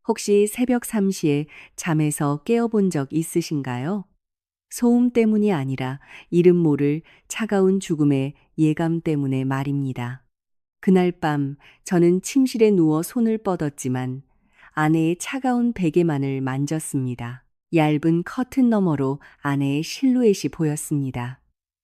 혹시 새벽 3시에 잠에서 깨어본 적 있으신가요? 소음 때문이 아니라 이름 모를 차가운 죽음의 예감 때문에 말입니다. 그날 밤 저는 침실에 누워 손을 뻗었지만 아내의 차가운 베개만을 만졌습니다. 얇은 커튼 너머로 아내의 실루엣이 보였습니다.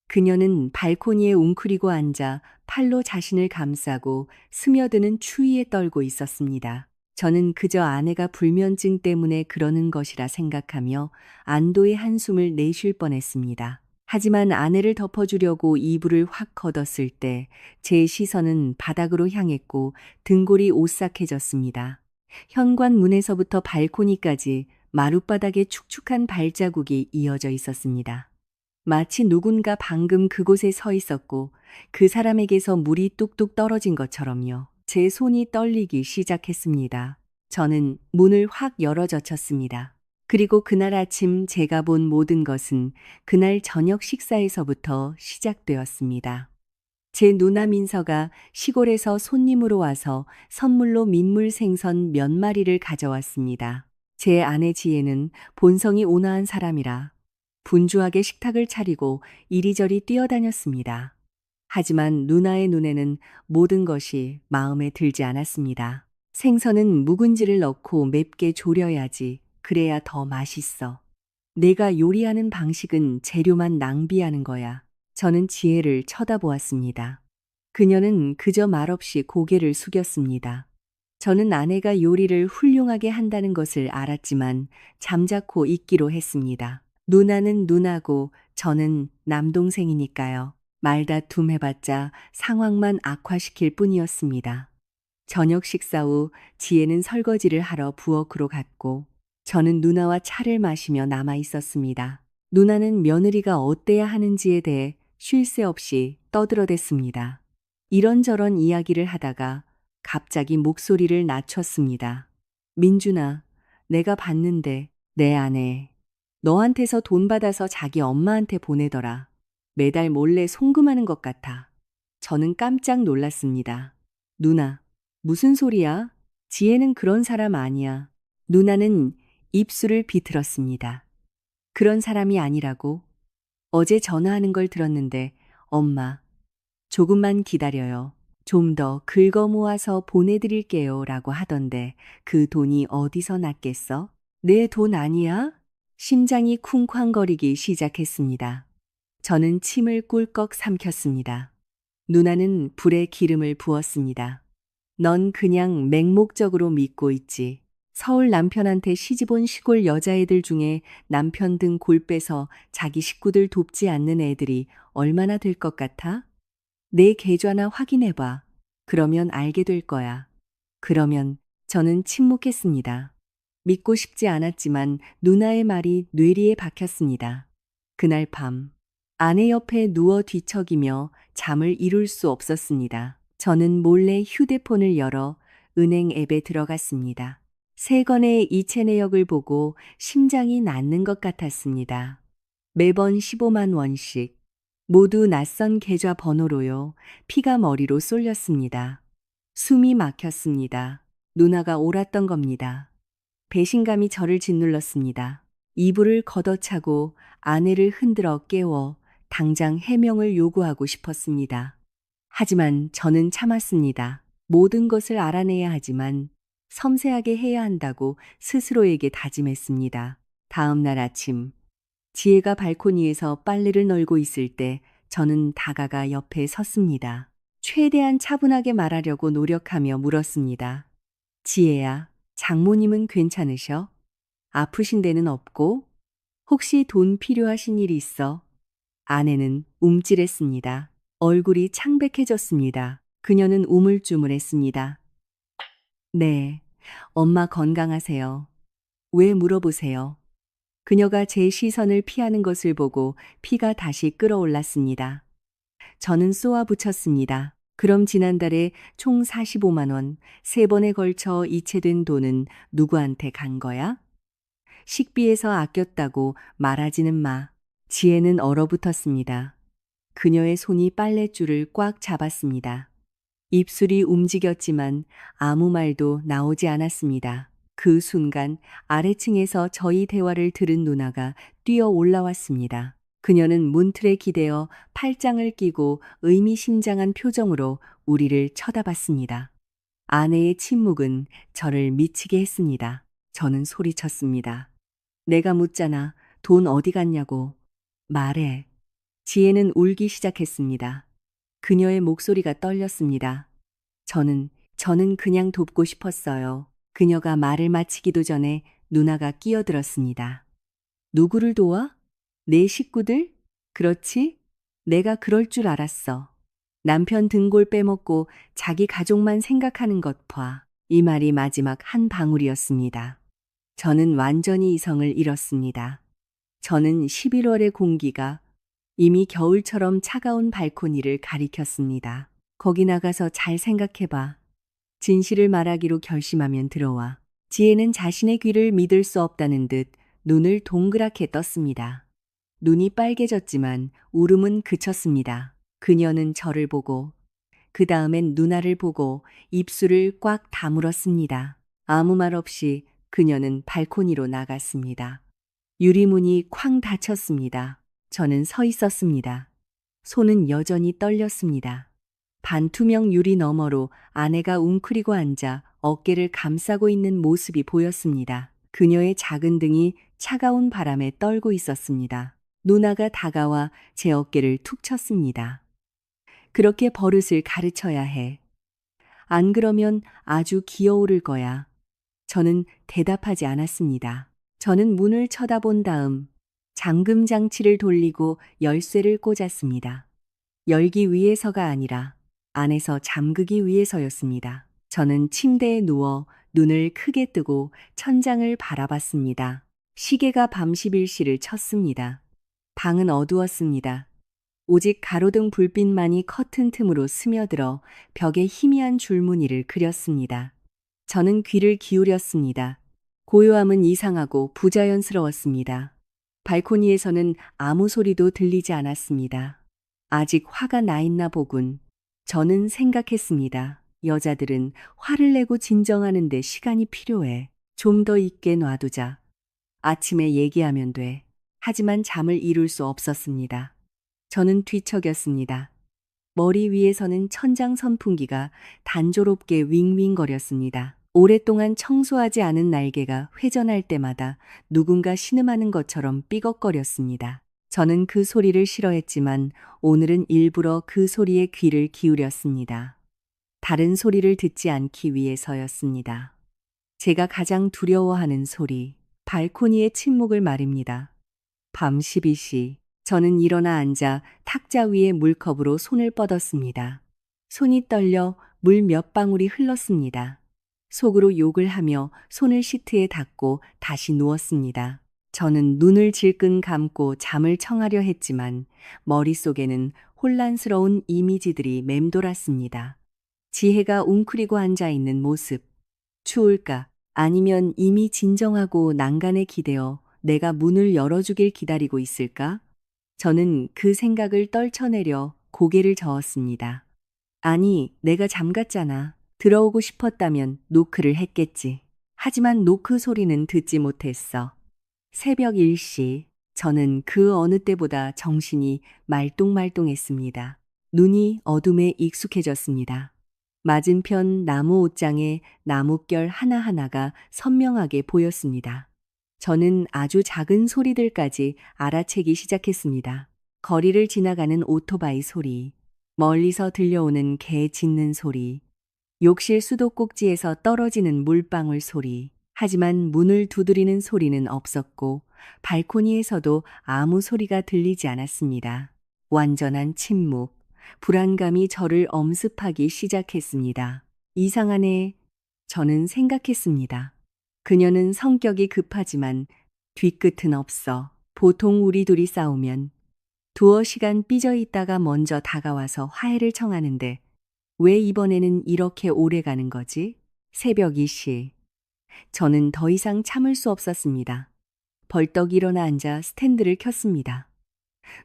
그녀는 발코니에 웅크리고 앉아 팔로 자신을 감싸고 스며드는 추위에 떨고 있었습니다. 저는 그저 아내가 불면증 때문에 그러는 것이라 생각하며 안도의 한숨을 내쉴 뻔했습니다. 하지만 아내를 덮어주려고 이불을 확 걷었을 때 제 시선은 바닥으로 향했고 등골이 오싹해졌습니다. 현관문에서부터 발코니까지 마룻바닥에 축축한 발자국이 이어져 있었습니다. 마치 누군가 방금 그곳에 서 있었고 그 사람에게서 물이 뚝뚝 떨어진 것처럼요. 제 손이 떨리기 시작했습니다. 저는 문을 확 열어젖혔습니다. 그리고 그날 아침 제가 본 모든 것은 그날 저녁 식사에서부터 시작되었습니다. 제 누나 민서가 시골에서 손님으로 와서 선물로 민물 생선 몇 마리를 가져왔습니다. 제 아내 지혜는 본성이 온화한 사람이라 분주하게 식탁을 차리고 이리저리 뛰어다녔습니다. 하지만 누나의 눈에는 모든 것이 마음에 들지 않았습니다. 생선은 묵은지를 넣고 맵게 졸여야지. 그래야 더 맛있어. 내가 요리하는 방식은 재료만 낭비하는 거야. 저는 지혜를 쳐다보았습니다. 그녀는 그저 말없이 고개를 숙였습니다. 저는 아내가 요리를 훌륭하게 한다는 것을 알았지만 잠자코 있기로 했습니다. 누나는 누나고 저는 남동생이니까요. 말다툼해봤자 상황만 악화시킬 뿐이었습니다. 저녁 식사 후 지혜는 설거지를 하러 부엌으로 갔고 저는 누나와 차를 마시며 남아 있었습니다. 누나는 며느리가 어때야 하는지에 대해 쉴 새 없이 떠들어댔습니다. 이런저런 이야기를 하다가 갑자기 목소리를 낮췄습니다. 민준아, 내가 봤는데 내 아내 너한테서 돈 받아서 자기 엄마한테 보내더라. 매달 몰래 송금하는 것 같아. 저는 깜짝 놀랐습니다. 누나, 무슨 소리야? 지혜는 그런 사람 아니야. 누나는 입술을 비틀었습니다. 그런 사람이 아니라고? 어제 전화하는 걸 들었는데 엄마, 조금만 기다려요. 좀 더 긁어 모아서 보내드릴게요 라고 하던데 그 돈이 어디서 났겠어? 내 돈 아니야? 심장이 쿵쾅거리기 시작했습니다. 저는 침을 꿀꺽 삼켰습니다. 누나는 불에 기름을 부었습니다. 넌 그냥 맹목적으로 믿고 있지. 서울 남편한테 시집온 시골 여자애들 중에 남편 등 골 빼서 자기 식구들 돕지 않는 애들이 얼마나 될 것 같아? 내 계좌나 확인해봐. 그러면 알게 될 거야. 그러면 저는 침묵했습니다. 믿고 싶지 않았지만 누나의 말이 뇌리에 박혔습니다. 그날 밤, 아내 옆에 누워 뒤척이며 잠을 이룰 수 없었습니다. 저는 몰래 휴대폰을 열어 은행 앱에 들어갔습니다. 세 건의 이체 내역을 보고 심장이 낳는 것 같았습니다. 매번 15만 원씩. 모두 낯선 계좌 번호로요. 피가 머리로 쏠렸습니다. 숨이 막혔습니다. 누나가 옳았던 겁니다. 배신감이 저를 짓눌렀습니다. 이불을 걷어차고 아내를 흔들어 깨워 당장 해명을 요구하고 싶었습니다. 하지만 저는 참았습니다. 모든 것을 알아내야 하지만 섬세하게 해야 한다고 스스로에게 다짐했습니다. 다음 날 아침, 지혜가 발코니에서 빨래를 널고 있을 때 저는 다가가 옆에 섰습니다. 최대한 차분하게 말하려고 노력하며 물었습니다. 지혜야, 장모님은 괜찮으셔? 아프신 데는 없고? 혹시 돈 필요하신 일 있어? 아내는 움찔했습니다. 얼굴이 창백해졌습니다. 그녀는 우물쭈물했습니다. 네, 엄마 건강하세요. 왜 물어보세요? 그녀가 제 시선을 피하는 것을 보고 피가 다시 끓어올랐습니다. 저는 쏘아붙였습니다. 그럼 지난달에 총 45만 원, 세 번에 걸쳐 이체된 돈은 누구한테 간 거야? 식비에서 아꼈다고 말하지는 마. 지혜는 얼어붙었습니다. 그녀의 손이 빨랫줄을 꽉 잡았습니다. 입술이 움직였지만 아무 말도 나오지 않았습니다. 그 순간 아래층에서 저희 대화를 들은 누나가 뛰어 올라왔습니다. 그녀는 문틀에 기대어 팔짱을 끼고 의미심장한 표정으로 우리를 쳐다봤습니다. 아내의 침묵은 저를 미치게 했습니다. 저는 소리쳤습니다. 내가 묻잖아. 돈 어디 갔냐고. 말해. 지혜는 울기 시작했습니다. 그녀의 목소리가 떨렸습니다. 저는 그냥 돕고 싶었어요. 그녀가 말을 마치기도 전에 누나가 끼어들었습니다. 누구를 도와? 내 식구들? 그렇지? 내가 그럴 줄 알았어. 남편 등골 빼먹고 자기 가족만 생각하는 것 봐. 이 말이 마지막 한 방울이었습니다. 저는 완전히 이성을 잃었습니다. 저는 11월의 공기가 이미 겨울처럼 차가운 발코니를 가리켰습니다. 거기 나가서 잘 생각해봐. 진실을 말하기로 결심하면 들어와. 지혜는 자신의 귀를 믿을 수 없다는 듯 눈을 동그랗게 떴습니다. 눈이 빨개졌지만 울음은 그쳤습니다. 그녀는 저를 보고 그 다음엔 누나를 보고 입술을 꽉 다물었습니다. 아무 말 없이 그녀는 발코니로 나갔습니다. 유리문이 쾅 닫혔습니다. 저는 서 있었습니다. 손은 여전히 떨렸습니다. 반투명 유리 너머로 아내가 웅크리고 앉아 어깨를 감싸고 있는 모습이 보였습니다. 그녀의 작은 등이 차가운 바람에 떨고 있었습니다. 누나가 다가와 제 어깨를 툭 쳤습니다. 그렇게 버릇을 가르쳐야 해. 안 그러면 아주 기어오를 거야. 저는 대답하지 않았습니다. 저는 문을 쳐다본 다음 잠금 장치를 돌리고 열쇠를 꽂았습니다. 열기 위해서가 아니라 안에서 잠그기 위해서였습니다. 저는 침대에 누워 눈을 크게 뜨고 천장을 바라봤습니다. 시계가 밤 11시를 쳤습니다. 방은 어두웠습니다. 오직 가로등 불빛만이 커튼 틈으로 스며들어 벽에 희미한 줄무늬를 그렸습니다. 저는 귀를 기울였습니다. 고요함은 이상하고 부자연스러웠습니다. 발코니에서는 아무 소리도 들리지 않았습니다. 아직 화가 나 있나 보군. 저는 생각했습니다. 여자들은 화를 내고 진정하는데 시간이 필요해. 좀 더 있게 놔두자. 아침에 얘기하면 돼. 하지만 잠을 이룰 수 없었습니다. 저는 뒤척였습니다. 머리 위에서는 천장 선풍기가 단조롭게 윙윙거렸습니다. 오랫동안 청소하지 않은 날개가 회전할 때마다 누군가 신음하는 것처럼 삐걱거렸습니다. 저는 그 소리를 싫어했지만 오늘은 일부러 그 소리에 귀를 기울였습니다. 다른 소리를 듣지 않기 위해서였습니다. 제가 가장 두려워하는 소리, 발코니의 침묵을 말입니다. 밤 12시, 저는 일어나 앉아 탁자 위에 물컵으로 손을 뻗었습니다. 손이 떨려 물 몇 방울이 흘렀습니다. 속으로 욕을 하며 손을 시트에 닿고 다시 누웠습니다. 저는 눈을 질끈 감고 잠을 청하려 했지만 머릿속에는 혼란스러운 이미지들이 맴돌았습니다. 지혜가 웅크리고 앉아 있는 모습. 추울까? 아니면 이미 진정하고 난간에 기대어 내가 문을 열어주길 기다리고 있을까? 저는 그 생각을 떨쳐내려 고개를 저었습니다. 아니, 내가 잠갔잖아. 들어오고 싶었다면 노크를 했겠지. 하지만 노크 소리는 듣지 못했어. 새벽 1시, 저는 그 어느 때보다 정신이 말똥말똥했습니다. 눈이 어둠에 익숙해졌습니다. 맞은편 나무 옷장에 나뭇결 하나하나가 선명하게 보였습니다. 저는 아주 작은 소리들까지 알아채기 시작했습니다. 거리를 지나가는 오토바이 소리, 멀리서 들려오는 개 짖는 소리, 욕실 수도꼭지에서 떨어지는 물방울 소리. 하지만 문을 두드리는 소리는 없었고 발코니에서도 아무 소리가 들리지 않았습니다. 완전한 침묵, 불안감이 저를 엄습하기 시작했습니다. 이상하네. 저는 생각했습니다. 그녀는 성격이 급하지만 뒤끝은 없어. 보통 우리 둘이 싸우면 두어 시간 삐져 있다가 먼저 다가와서 화해를 청하는데 왜 이번에는 이렇게 오래 가는 거지? 새벽 2시. 저는 더 이상 참을 수 없었습니다. 벌떡 일어나 앉아 스탠드를 켰습니다.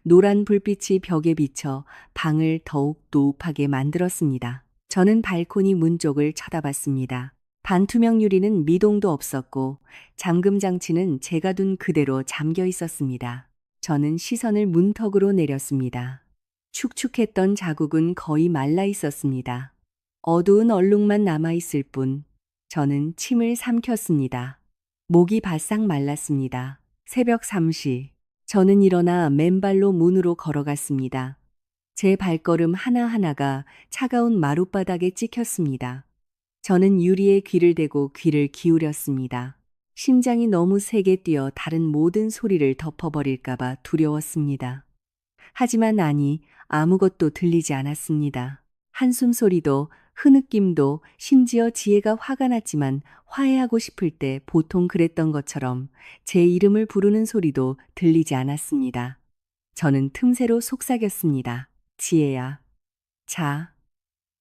노란 불빛이 벽에 비쳐 방을 더욱 노up하게 만들었습니다. 저는 발코니 문 쪽을 쳐다봤습니다. 반투명 유리는 미동도 없었고 잠금 장치는 제가 둔 그대로 잠겨 있었습니다. 저는 시선을 문턱으로 내렸습니다. 축축했던 자국은 거의 말라 있었습니다. 어두운 얼룩만 남아있을 뿐 저는 침을 삼켰습니다. 목이 바싹 말랐습니다. 새벽 3시. 저는 일어나 맨발로 문으로 걸어갔습니다. 제 발걸음 하나하나가 차가운 마룻바닥에 찍혔습니다. 저는 유리에 귀를 대고 귀를 기울였습니다. 심장이 너무 세게 뛰어 다른 모든 소리를 덮어버릴까봐 두려웠습니다. 하지만 아니, 아무것도 들리지 않았습니다. 한숨 소리도, 흐느낌도, 심지어 지혜가 화가 났지만 화해하고 싶을 때 보통 그랬던 것처럼 제 이름을 부르는 소리도 들리지 않았습니다. 저는 틈새로 속삭였습니다. 지혜야. 자.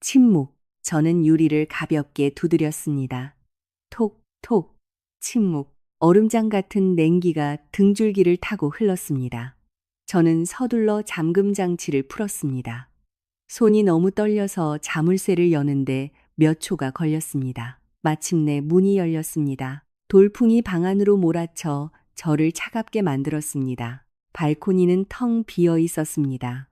침묵. 저는 유리를 가볍게 두드렸습니다. 톡, 톡. 침묵. 얼음장 같은 냉기가 등줄기를 타고 흘렀습니다. 저는 서둘러 잠금 장치를 풀었습니다. 손이 너무 떨려서 자물쇠를 여는데 몇 초가 걸렸습니다. 마침내 문이 열렸습니다. 돌풍이 방 안으로 몰아쳐 저를 차갑게 만들었습니다. 발코니는 텅 비어 있었습니다.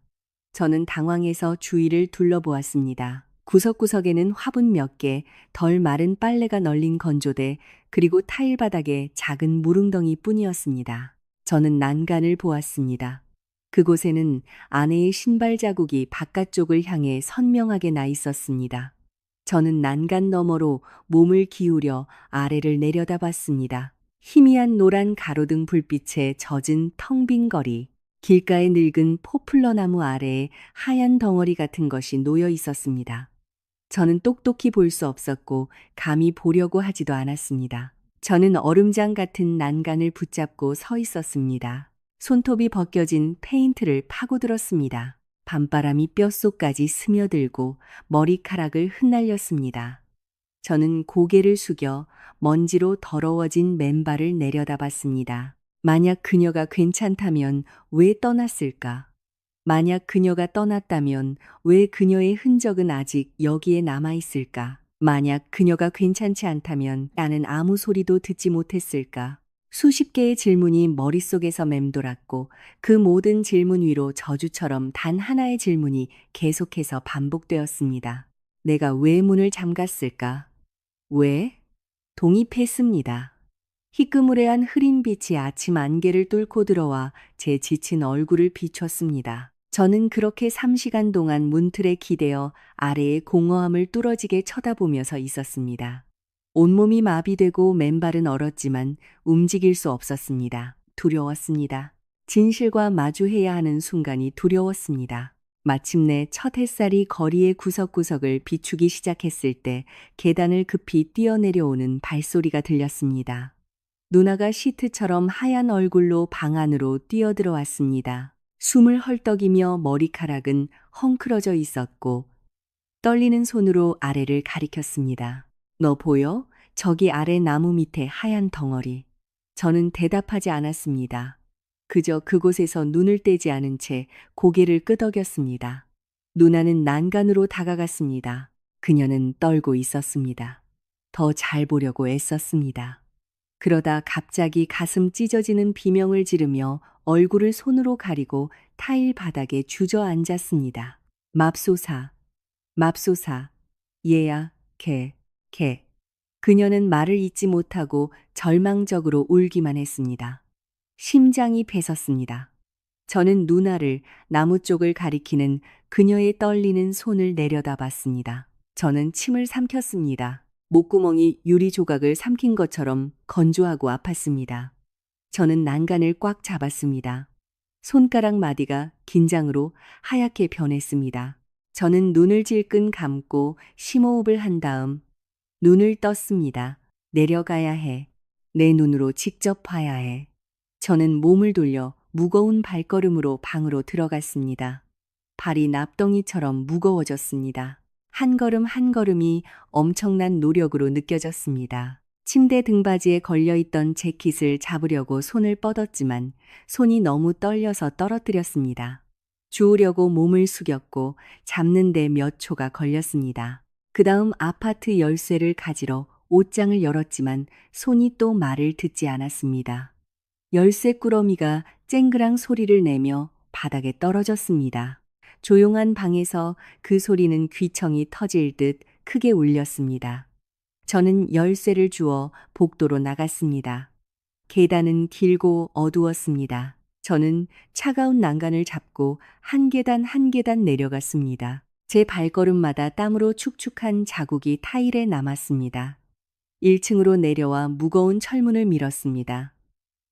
저는 당황해서 주위를 둘러보았습니다. 구석구석에는 화분 몇 개, 덜 마른 빨래가 널린 건조대, 그리고 타일 바닥에 작은 무릉덩이 뿐이었습니다. 저는 난간을 보았습니다. 그곳에는 아내의 신발 자국이 바깥쪽을 향해 선명하게 나 있었습니다. 저는 난간 너머로 몸을 기울여 아래를 내려다봤습니다. 희미한 노란 가로등 불빛에 젖은 텅 빈 거리, 길가의 늙은 포플러 나무 아래에 하얀 덩어리 같은 것이 놓여 있었습니다. 저는 똑똑히 볼 수 없었고 감히 보려고 하지도 않았습니다. 저는 얼음장 같은 난간을 붙잡고 서 있었습니다. 손톱이 벗겨진 페인트를 파고들었습니다. 밤바람이 뼛속까지 스며들고 머리카락을 흩날렸습니다. 저는 고개를 숙여 먼지로 더러워진 맨발을 내려다봤습니다. 만약 그녀가 괜찮다면 왜 떠났을까? 만약 그녀가 떠났다면 왜 그녀의 흔적은 아직 여기에 남아있을까? 만약 그녀가 괜찮지 않다면 나는 아무 소리도 듣지 못했을까? 수십 개의 질문이 머릿속에서 맴돌았고 그 모든 질문 위로 저주처럼 단 하나의 질문이 계속해서 반복되었습니다. 내가 왜 문을 잠갔을까? 왜? 동입했습니다. 희끄무레한 흐린 빛이 아침 안개를 뚫고 들어와 제 지친 얼굴을 비췄습니다. 저는 그렇게 3시간 동안 문틀에 기대어 아래의 공허함을 뚫어지게 쳐다보며 서 있었습니다. 온몸이 마비되고 맨발은 얼었지만 움직일 수 없었습니다. 두려웠습니다. 진실과 마주해야 하는 순간이 두려웠습니다. 마침내 첫 햇살이 거리의 구석구석을 비추기 시작했을 때 계단을 급히 뛰어내려오는 발소리가 들렸습니다. 누나가 시트처럼 하얀 얼굴로 방 안으로 뛰어들어왔습니다. 숨을 헐떡이며 머리카락은 헝클어져 있었고 떨리는 손으로 아래를 가리켰습니다. 너 보여? 저기 아래 나무 밑에 하얀 덩어리. 저는 대답하지 않았습니다. 그저 그곳에서 눈을 떼지 않은 채 고개를 끄덕였습니다. 누나는 난간으로 다가갔습니다. 그녀는 떨고 있었습니다. 더 잘 보려고 애썼습니다. 그러다 갑자기 가슴 찢어지는 비명을 지르며 얼굴을 손으로 가리고 타일 바닥에 주저앉았습니다. 맙소사, 맙소사, 얘야, 개. 그녀는 말을 잇지 못하고 절망적으로 울기만 했습니다. 심장이 배섰습니다. 저는 누나를 나무 쪽을 가리키는 그녀의 떨리는 손을 내려다봤습니다. 저는 침을 삼켰습니다. 목구멍이 유리 조각을 삼킨 것처럼 건조하고 아팠습니다. 저는 난간을 꽉 잡았습니다. 손가락 마디가 긴장으로 하얗게 변했습니다. 저는 눈을 질끈 감고 심호흡을 한 다음 눈을 떴습니다. 내려가야 해. 내 눈으로 직접 봐야 해. 저는 몸을 돌려 무거운 발걸음으로 방으로 들어갔습니다. 발이 납덩이처럼 무거워졌습니다. 한 걸음 한 걸음이 엄청난 노력으로 느껴졌습니다. 침대 등받이에 걸려있던 재킷을 잡으려고 손을 뻗었지만 손이 너무 떨려서 떨어뜨렸습니다. 주우려고 몸을 숙였고 잡는 데 몇 초가 걸렸습니다. 그 다음 아파트 열쇠를 가지러 옷장을 열었지만 손이 또 말을 듣지 않았습니다. 열쇠 꾸러미가 쨍그랑 소리를 내며 바닥에 떨어졌습니다. 조용한 방에서 그 소리는 귀청이 터질 듯 크게 울렸습니다. 저는 열쇠를 주워 복도로 나갔습니다. 계단은 길고 어두웠습니다. 저는 차가운 난간을 잡고 한 계단 한 계단 내려갔습니다. 제 발걸음마다 땀으로 축축한 자국이 타일에 남았습니다. 1층으로 내려와 무거운 철문을 밀었습니다.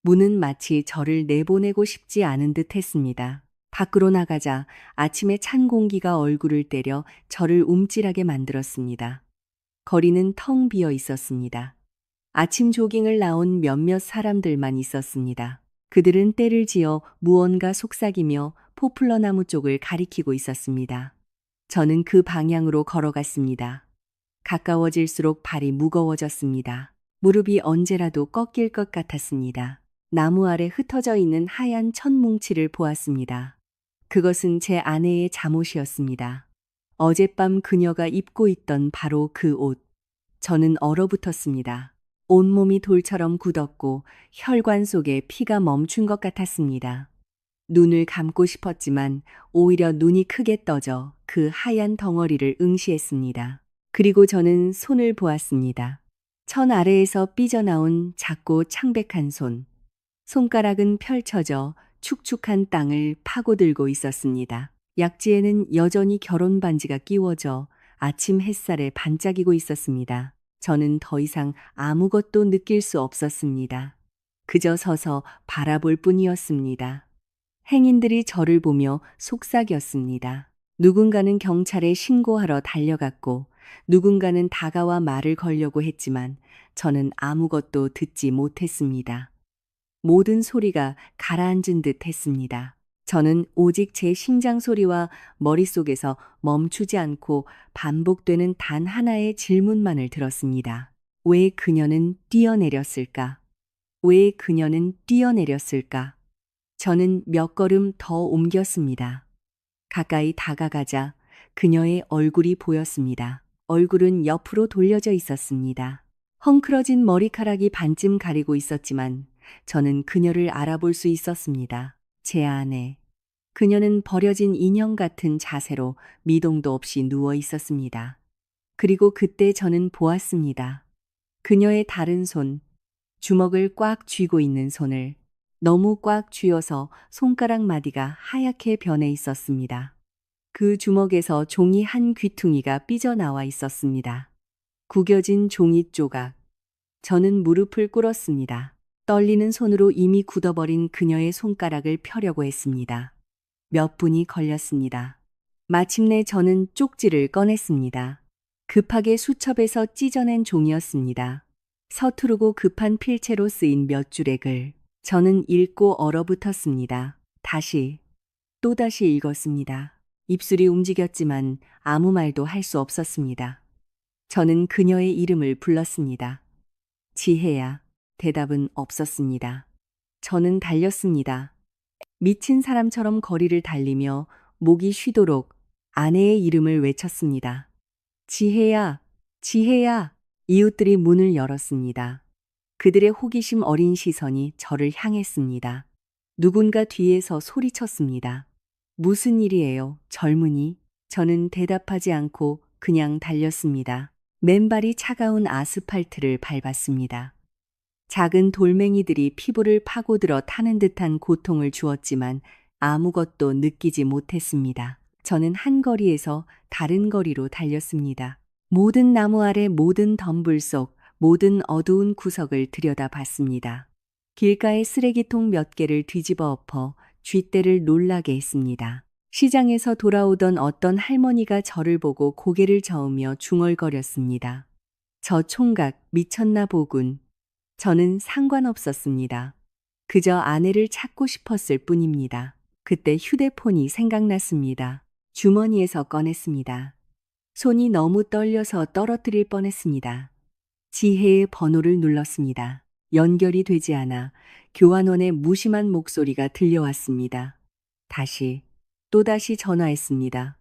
문은 마치 저를 내보내고 싶지 않은 듯 했습니다. 밖으로 나가자 아침에 찬 공기가 얼굴을 때려 저를 움찔하게 만들었습니다. 거리는 텅 비어 있었습니다. 아침 조깅을 나온 몇몇 사람들만 있었습니다. 그들은 때를 지어 무언가 속삭이며 포플러 나무 쪽을 가리키고 있었습니다. 저는 그 방향으로 걸어갔습니다. 가까워질수록 발이 무거워졌습니다. 무릎이 언제라도 꺾일 것 같았습니다. 나무 아래 흩어져 있는 하얀 천 뭉치를 보았습니다. 그것은 제 아내의 잠옷이었습니다. 어젯밤 그녀가 입고 있던 바로 그 옷. 저는 얼어붙었습니다. 온몸이 돌처럼 굳었고 혈관 속에 피가 멈춘 것 같았습니다. 눈을 감고 싶었지만 오히려 눈이 크게 떠져 그 하얀 덩어리를 응시했습니다. 그리고 저는 손을 보았습니다. 천 아래에서 삐져나온 작고 창백한 손. 손가락은 펼쳐져 축축한 땅을 파고들고 있었습니다. 약지에는 여전히 결혼 반지가 끼워져 아침 햇살에 반짝이고 있었습니다. 저는 더 이상 아무것도 느낄 수 없었습니다. 그저 서서 바라볼 뿐이었습니다. 행인들이 저를 보며 속삭였습니다. 누군가는 경찰에 신고하러 달려갔고 누군가는 다가와 말을 걸려고 했지만 저는 아무것도 듣지 못했습니다. 모든 소리가 가라앉은 듯 했습니다. 저는 오직 제 심장 소리와 머릿속에서 멈추지 않고 반복되는 단 하나의 질문만을 들었습니다. 왜 그녀는 뛰어내렸을까? 왜 그녀는 뛰어내렸을까? 저는 몇 걸음 더 옮겼습니다. 가까이 다가가자 그녀의 얼굴이 보였습니다. 얼굴은 옆으로 돌려져 있었습니다. 헝클어진 머리카락이 반쯤 가리고 있었지만 저는 그녀를 알아볼 수 있었습니다. 제 아내. 그녀는 버려진 인형 같은 자세로 미동도 없이 누워 있었습니다. 그리고 그때 저는 보았습니다. 그녀의 다른 손, 주먹을 꽉 쥐고 있는 손을 너무 꽉 쥐어서 손가락 마디가 하얗게 변해 있었습니다. 그 주먹에서 종이 한 귀퉁이가 삐져나와 있었습니다. 구겨진 종이 조각. 저는 무릎을 꿇었습니다. 떨리는 손으로 이미 굳어버린 그녀의 손가락을 펴려고 했습니다. 몇 분이 걸렸습니다. 마침내 저는 쪽지를 꺼냈습니다. 급하게 수첩에서 찢어낸 종이었습니다. 서투르고 급한 필체로 쓰인 몇 줄의 글. 저는 읽고 얼어붙었습니다. 다시, 또다시 읽었습니다. 입술이 움직였지만 아무 말도 할 수 없었습니다. 저는 그녀의 이름을 불렀습니다. 지혜야. 대답은 없었습니다. 저는 달렸습니다. 미친 사람처럼 거리를 달리며 목이 쉬도록 아내의 이름을 외쳤습니다. 지혜야, 지혜야. 이웃들이 문을 열었습니다. 그들의 호기심 어린 시선이 저를 향했습니다. 누군가 뒤에서 소리쳤습니다. 무슨 일이에요, 젊은이? 저는 대답하지 않고 그냥 달렸습니다. 맨발이 차가운 아스팔트를 밟았습니다. 작은 돌멩이들이 피부를 파고들어 타는 듯한 고통을 주었지만 아무것도 느끼지 못했습니다. 저는 한 거리에서 다른 거리로 달렸습니다. 모든 나무 아래 모든 덤불 속 모든 어두운 구석을 들여다봤습니다. 길가의 쓰레기통 몇 개를 뒤집어 엎어 쥐떼를 놀라게 했습니다. 시장에서 돌아오던 어떤 할머니가 저를 보고 고개를 저으며 중얼거렸습니다. 저 총각 미쳤나 보군. 저는 상관없었습니다. 그저 아내를 찾고 싶었을 뿐입니다. 그때 휴대폰이 생각났습니다. 주머니에서 꺼냈습니다. 손이 너무 떨려서 떨어뜨릴 뻔했습니다. 지혜의 번호를 눌렀습니다. 연결이 되지 않아 교환원의 무심한 목소리가 들려왔습니다. 다시, 또다시 전화했습니다.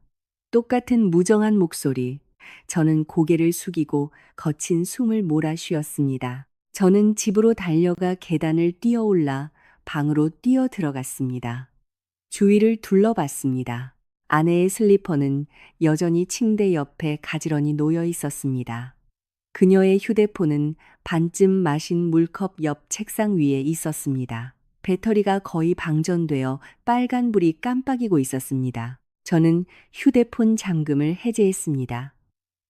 똑같은 무정한 목소리. 저는 고개를 숙이고 거친 숨을 몰아 쉬었습니다. 저는 집으로 달려가 계단을 뛰어올라 방으로 뛰어 들어갔습니다. 주위를 둘러봤습니다. 아내의 슬리퍼는 여전히 침대 옆에 가지런히 놓여 있었습니다. 그녀의 휴대폰은 반쯤 마신 물컵 옆 책상 위에 있었습니다. 배터리가 거의 방전되어 빨간불이 깜빡이고 있었습니다. 저는 휴대폰 잠금을 해제했습니다.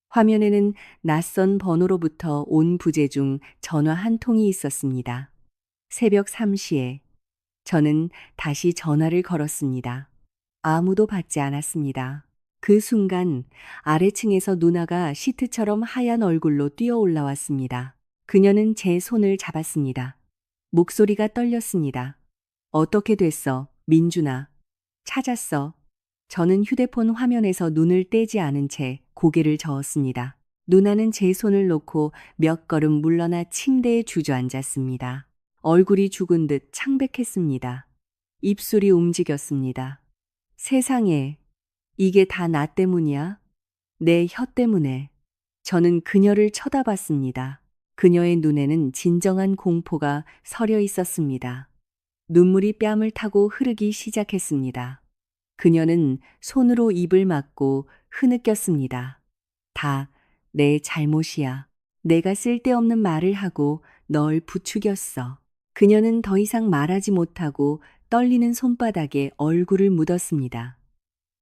화면에는 낯선 번호로부터 온 부재 중 전화 한 통이 있었습니다. 새벽 3시에 저는 다시 전화를 걸었습니다. 아무도 받지 않았습니다. 그 순간 아래층에서 누나가 시트처럼 하얀 얼굴로 뛰어 올라왔습니다. 그녀는 제 손을 잡았습니다. 목소리가 떨렸습니다. 어떻게 됐어, 민준아? 찾았어. 저는 휴대폰 화면에서 눈을 떼지 않은 채 고개를 저었습니다. 누나는 제 손을 놓고 몇 걸음 물러나 침대에 주저앉았습니다. 얼굴이 죽은 듯 창백했습니다. 입술이 움직였습니다. 세상에, 이게 다 나 때문이야? 내 혀 때문에. 저는 그녀를 쳐다봤습니다. 그녀의 눈에는 진정한 공포가 서려 있었습니다. 눈물이 뺨을 타고 흐르기 시작했습니다. 그녀는 손으로 입을 막고 흐느꼈습니다. 다 내 잘못이야. 내가 쓸데없는 말을 하고 널 부추겼어. 그녀는 더 이상 말하지 못하고 떨리는 손바닥에 얼굴을 묻었습니다.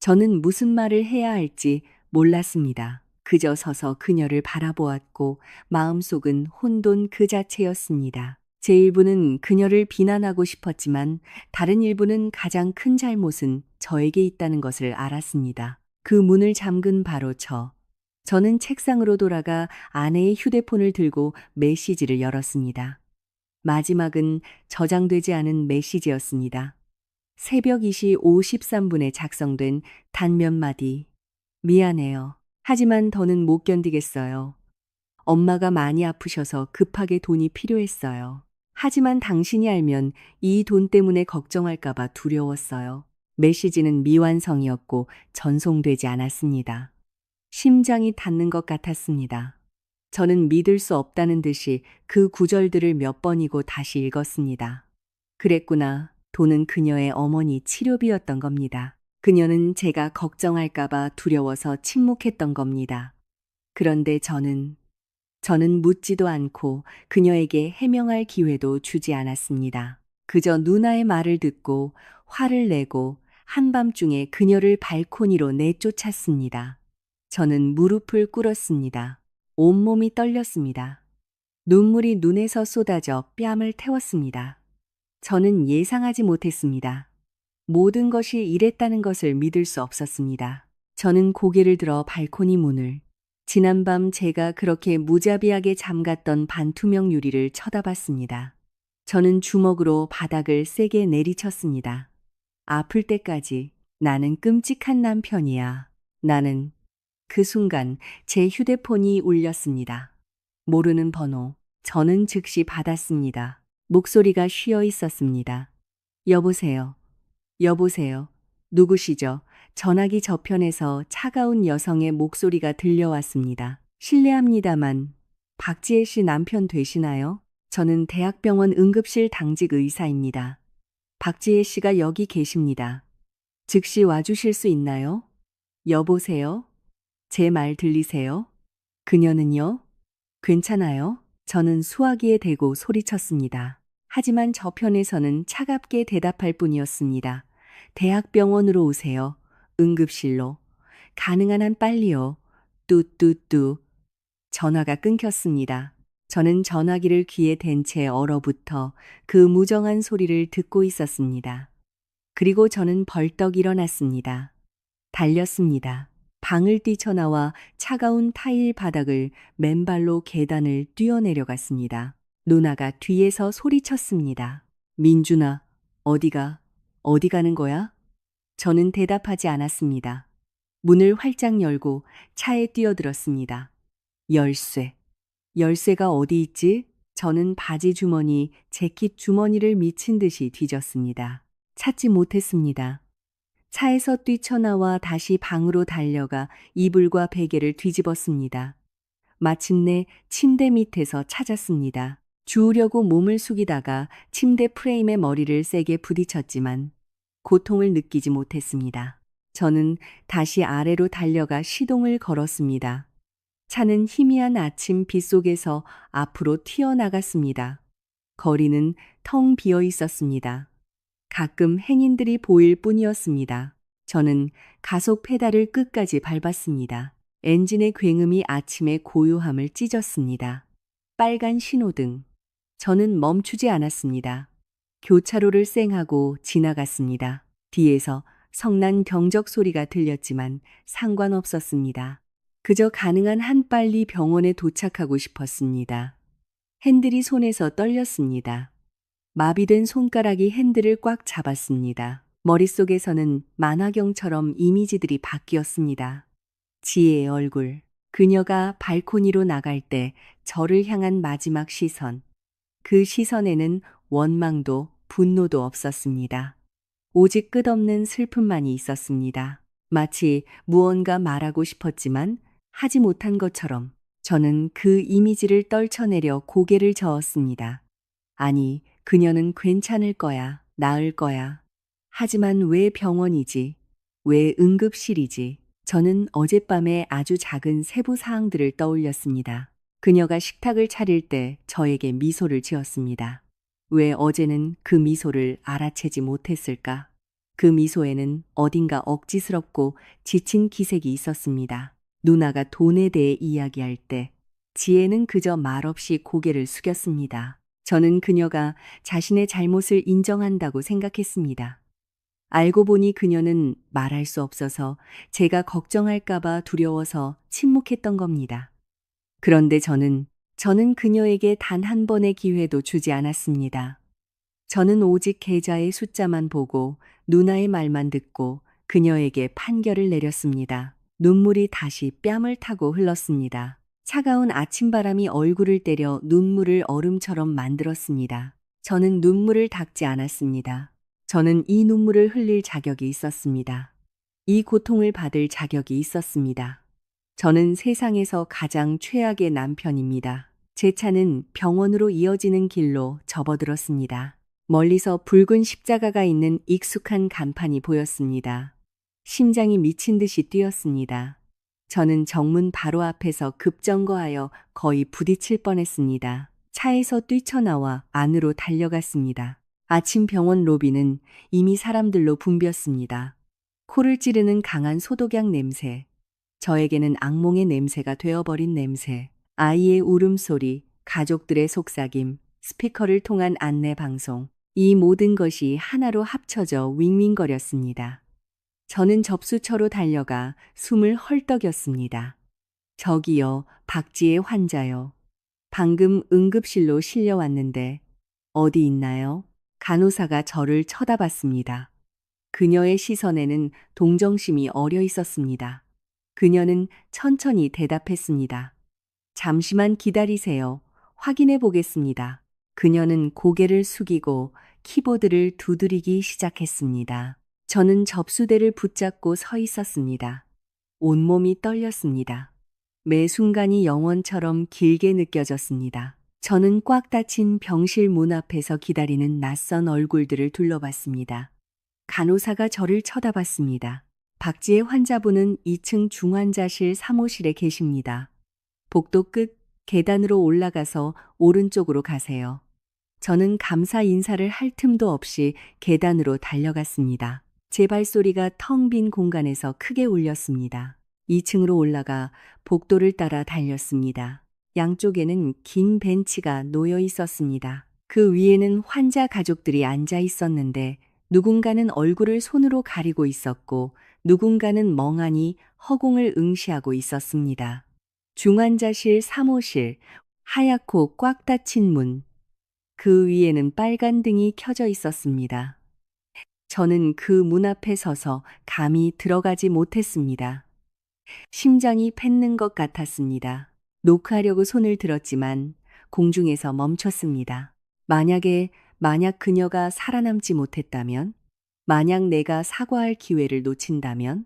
저는 무슨 말을 해야 할지 몰랐습니다. 그저 서서 그녀를 바라보았고 마음속은 혼돈 그 자체였습니다. 제 일부는 그녀를 비난하고 싶었지만 다른 일부는 가장 큰 잘못은 저에게 있다는 것을 알았습니다. 그 문을 잠근 바로 저는 책상으로 돌아가 아내의 휴대폰을 들고 메시지를 열었습니다. 마지막은 저장되지 않은 메시지였습니다. 새벽 2시 53분에 작성된 단 몇 마디. 미안해요. 하지만 더는 못 견디겠어요. 엄마가 많이 아프셔서 급하게 돈이 필요했어요. 하지만 당신이 알면 이 돈 때문에 걱정할까봐 두려웠어요. 메시지는 미완성이었고 전송되지 않았습니다. 심장이 닿는 것 같았습니다. 저는 믿을 수 없다는 듯이 그 구절들을 몇 번이고 다시 읽었습니다. 그랬구나. 돈은 그녀의 어머니 치료비였던 겁니다. 그녀는 제가 걱정할까봐 두려워서 침묵했던 겁니다. 그런데 저는 묻지도 않고 그녀에게 해명할 기회도 주지 않았습니다. 그저 누나의 말을 듣고 화를 내고 한밤중에 그녀를 발코니로 내쫓았습니다. 저는 무릎을 꿇었습니다. 온몸이 떨렸습니다. 눈물이 눈에서 쏟아져 뺨을 태웠습니다. 저는 예상하지 못했습니다. 모든 것이 이랬다는 것을 믿을 수 없었습니다. 저는 고개를 들어 발코니 문을, 지난밤 제가 그렇게 무자비하게 잠갔던 반투명 유리를 쳐다봤습니다. 저는 주먹으로 바닥을 세게 내리쳤습니다. 아플 때까지 나는 끔찍한 남편이야. 나는. 그 순간 제 휴대폰이 울렸습니다. 모르는 번호. 저는 즉시 받았습니다. 목소리가 쉬어 있었습니다. 여보세요. 여보세요. 누구시죠? 전화기 저편에서 차가운 여성의 목소리가 들려왔습니다. 실례합니다만, 박지혜 씨 남편 되시나요? 저는 대학병원 응급실 당직 의사입니다. 박지혜 씨가 여기 계십니다. 즉시 와주실 수 있나요? 여보세요? 제 말 들리세요? 그녀는요? 괜찮아요? 저는 수화기에 대고 소리쳤습니다. 하지만 저편에서는 차갑게 대답할 뿐이었습니다. 대학병원으로 오세요. 응급실로. 가능한 한 빨리요. 뚜뚜뚜. 전화가 끊겼습니다. 저는 전화기를 귀에 댄 채 얼어붙어 그 무정한 소리를 듣고 있었습니다. 그리고 저는 벌떡 일어났습니다. 달렸습니다. 방을 뛰쳐나와 차가운 타일 바닥을 맨발로 계단을 뛰어내려갔습니다. 누나가 뒤에서 소리쳤습니다. 민준아, 어디 가는 거야? 저는 대답하지 않았습니다. 문을 활짝 열고 차에 뛰어들었습니다. 열쇠. 열쇠가 어디 있지? 저는 바지 주머니, 재킷 주머니를 미친 듯이 뒤졌습니다. 찾지 못했습니다. 차에서 뛰쳐나와 다시 방으로 달려가 이불과 베개를 뒤집었습니다. 마침내 침대 밑에서 찾았습니다. 주우려고 몸을 숙이다가 침대 프레임에 머리를 세게 부딪혔지만 고통을 느끼지 못했습니다. 저는 다시 아래로 달려가 시동을 걸었습니다. 차는 희미한 아침 빛 속에서 앞으로 튀어나갔습니다. 거리는 텅 비어 있었습니다. 가끔 행인들이 보일 뿐이었습니다. 저는 가속 페달을 끝까지 밟았습니다. 엔진의 굉음이 아침의 고요함을 찢었습니다. 빨간 신호등. 저는 멈추지 않았습니다. 교차로를 쌩하고 지나갔습니다. 뒤에서 성난 경적 소리가 들렸지만 상관없었습니다. 그저 가능한 한 빨리 병원에 도착하고 싶었습니다. 핸들이 손에서 떨렸습니다. 마비된 손가락이 핸들을 꽉 잡았습니다. 머릿속에서는 만화경처럼 이미지들이 바뀌었습니다. 지혜의 얼굴, 그녀가 발코니로 나갈 때 저를 향한 마지막 시선. 그 시선에는 원망도 분노도 없었습니다. 오직 끝없는 슬픔만이 있었습니다. 마치 무언가 말하고 싶었지만 하지 못한 것처럼 저는 그 이미지를 떨쳐내려 고개를 저었습니다. 아니, 그녀는 괜찮을 거야, 나을 거야. 하지만 왜 병원이지? 왜 응급실이지? 저는 어젯밤에 아주 작은 세부 사항들을 떠올렸습니다. 그녀가 식탁을 차릴 때 저에게 미소를 지었습니다. 왜 어제는 그 미소를 알아채지 못했을까? 그 미소에는 어딘가 억지스럽고 지친 기색이 있었습니다. 누나가 돈에 대해 이야기할 때 지혜는 그저 말없이 고개를 숙였습니다. 저는 그녀가 자신의 잘못을 인정한다고 생각했습니다. 알고 보니 그녀는 말할 수 없어서 제가 걱정할까봐 두려워서 침묵했던 겁니다. 그런데 저는 그녀에게 단 한 번의 기회도 주지 않았습니다. 저는 오직 계좌의 숫자만 보고 누나의 말만 듣고 그녀에게 판결을 내렸습니다. 눈물이 다시 뺨을 타고 흘렀습니다. 차가운 아침바람이 얼굴을 때려 눈물을 얼음처럼 만들었습니다. 저는 눈물을 닦지 않았습니다. 저는 이 눈물을 흘릴 자격이 있었습니다. 이 고통을 받을 자격이 있었습니다. 저는 세상에서 가장 최악의 남편입니다. 제 차는 병원으로 이어지는 길로 접어들었습니다. 멀리서 붉은 십자가가 있는 익숙한 간판이 보였습니다. 심장이 미친 듯이 뛰었습니다. 저는 정문 바로 앞에서 급정거하여 거의 부딪힐 뻔했습니다. 차에서 뛰쳐나와 안으로 달려갔습니다. 아침 병원 로비는 이미 사람들로 붐볐습니다. 코를 찌르는 강한 소독약 냄새, 저에게는 악몽의 냄새가 되어버린 냄새, 아이의 울음소리, 가족들의 속삭임, 스피커를 통한 안내 방송, 이 모든 것이 하나로 합쳐져 윙윙거렸습니다. 저는 접수처로 달려가 숨을 헐떡였습니다. 저기요, 박지혜 환자요. 방금 응급실로 실려왔는데 어디 있나요? 간호사가 저를 쳐다봤습니다. 그녀의 시선에는 동정심이 어려 있었습니다. 그녀는 천천히 대답했습니다. 잠시만 기다리세요. 확인해 보겠습니다. 그녀는 고개를 숙이고 키보드를 두드리기 시작했습니다. 저는 접수대를 붙잡고 서 있었습니다. 온몸이 떨렸습니다. 매 순간이 영원처럼 길게 느껴졌습니다. 저는 꽉 닫힌 병실 문 앞에서 기다리는 낯선 얼굴들을 둘러봤습니다. 간호사가 저를 쳐다봤습니다. 박지혜 환자분은 2층 중환자실 3호실에 계십니다. 복도 끝 계단으로 올라가서 오른쪽으로 가세요. 저는 감사 인사를 할 틈도 없이 계단으로 달려갔습니다. 제 발소리가 텅 빈 공간에서 크게 울렸습니다. 2층으로 올라가 복도를 따라 달렸습니다. 양쪽에는 긴 벤치가 놓여 있었습니다. 그 위에는 환자 가족들이 앉아 있었는데 누군가는 얼굴을 손으로 가리고 있었고 누군가는 멍하니 허공을 응시하고 있었습니다. 중환자실 3호실, 하얗고 꽉 닫힌 문, 그 위에는 빨간 등이 켜져 있었습니다. 저는 그 문 앞에 서서 감히 들어가지 못했습니다. 심장이 팼는 것 같았습니다. 노크하려고 손을 들었지만 공중에서 멈췄습니다. 만약 그녀가 살아남지 못했다면? 만약 내가 사과할 기회를 놓친다면?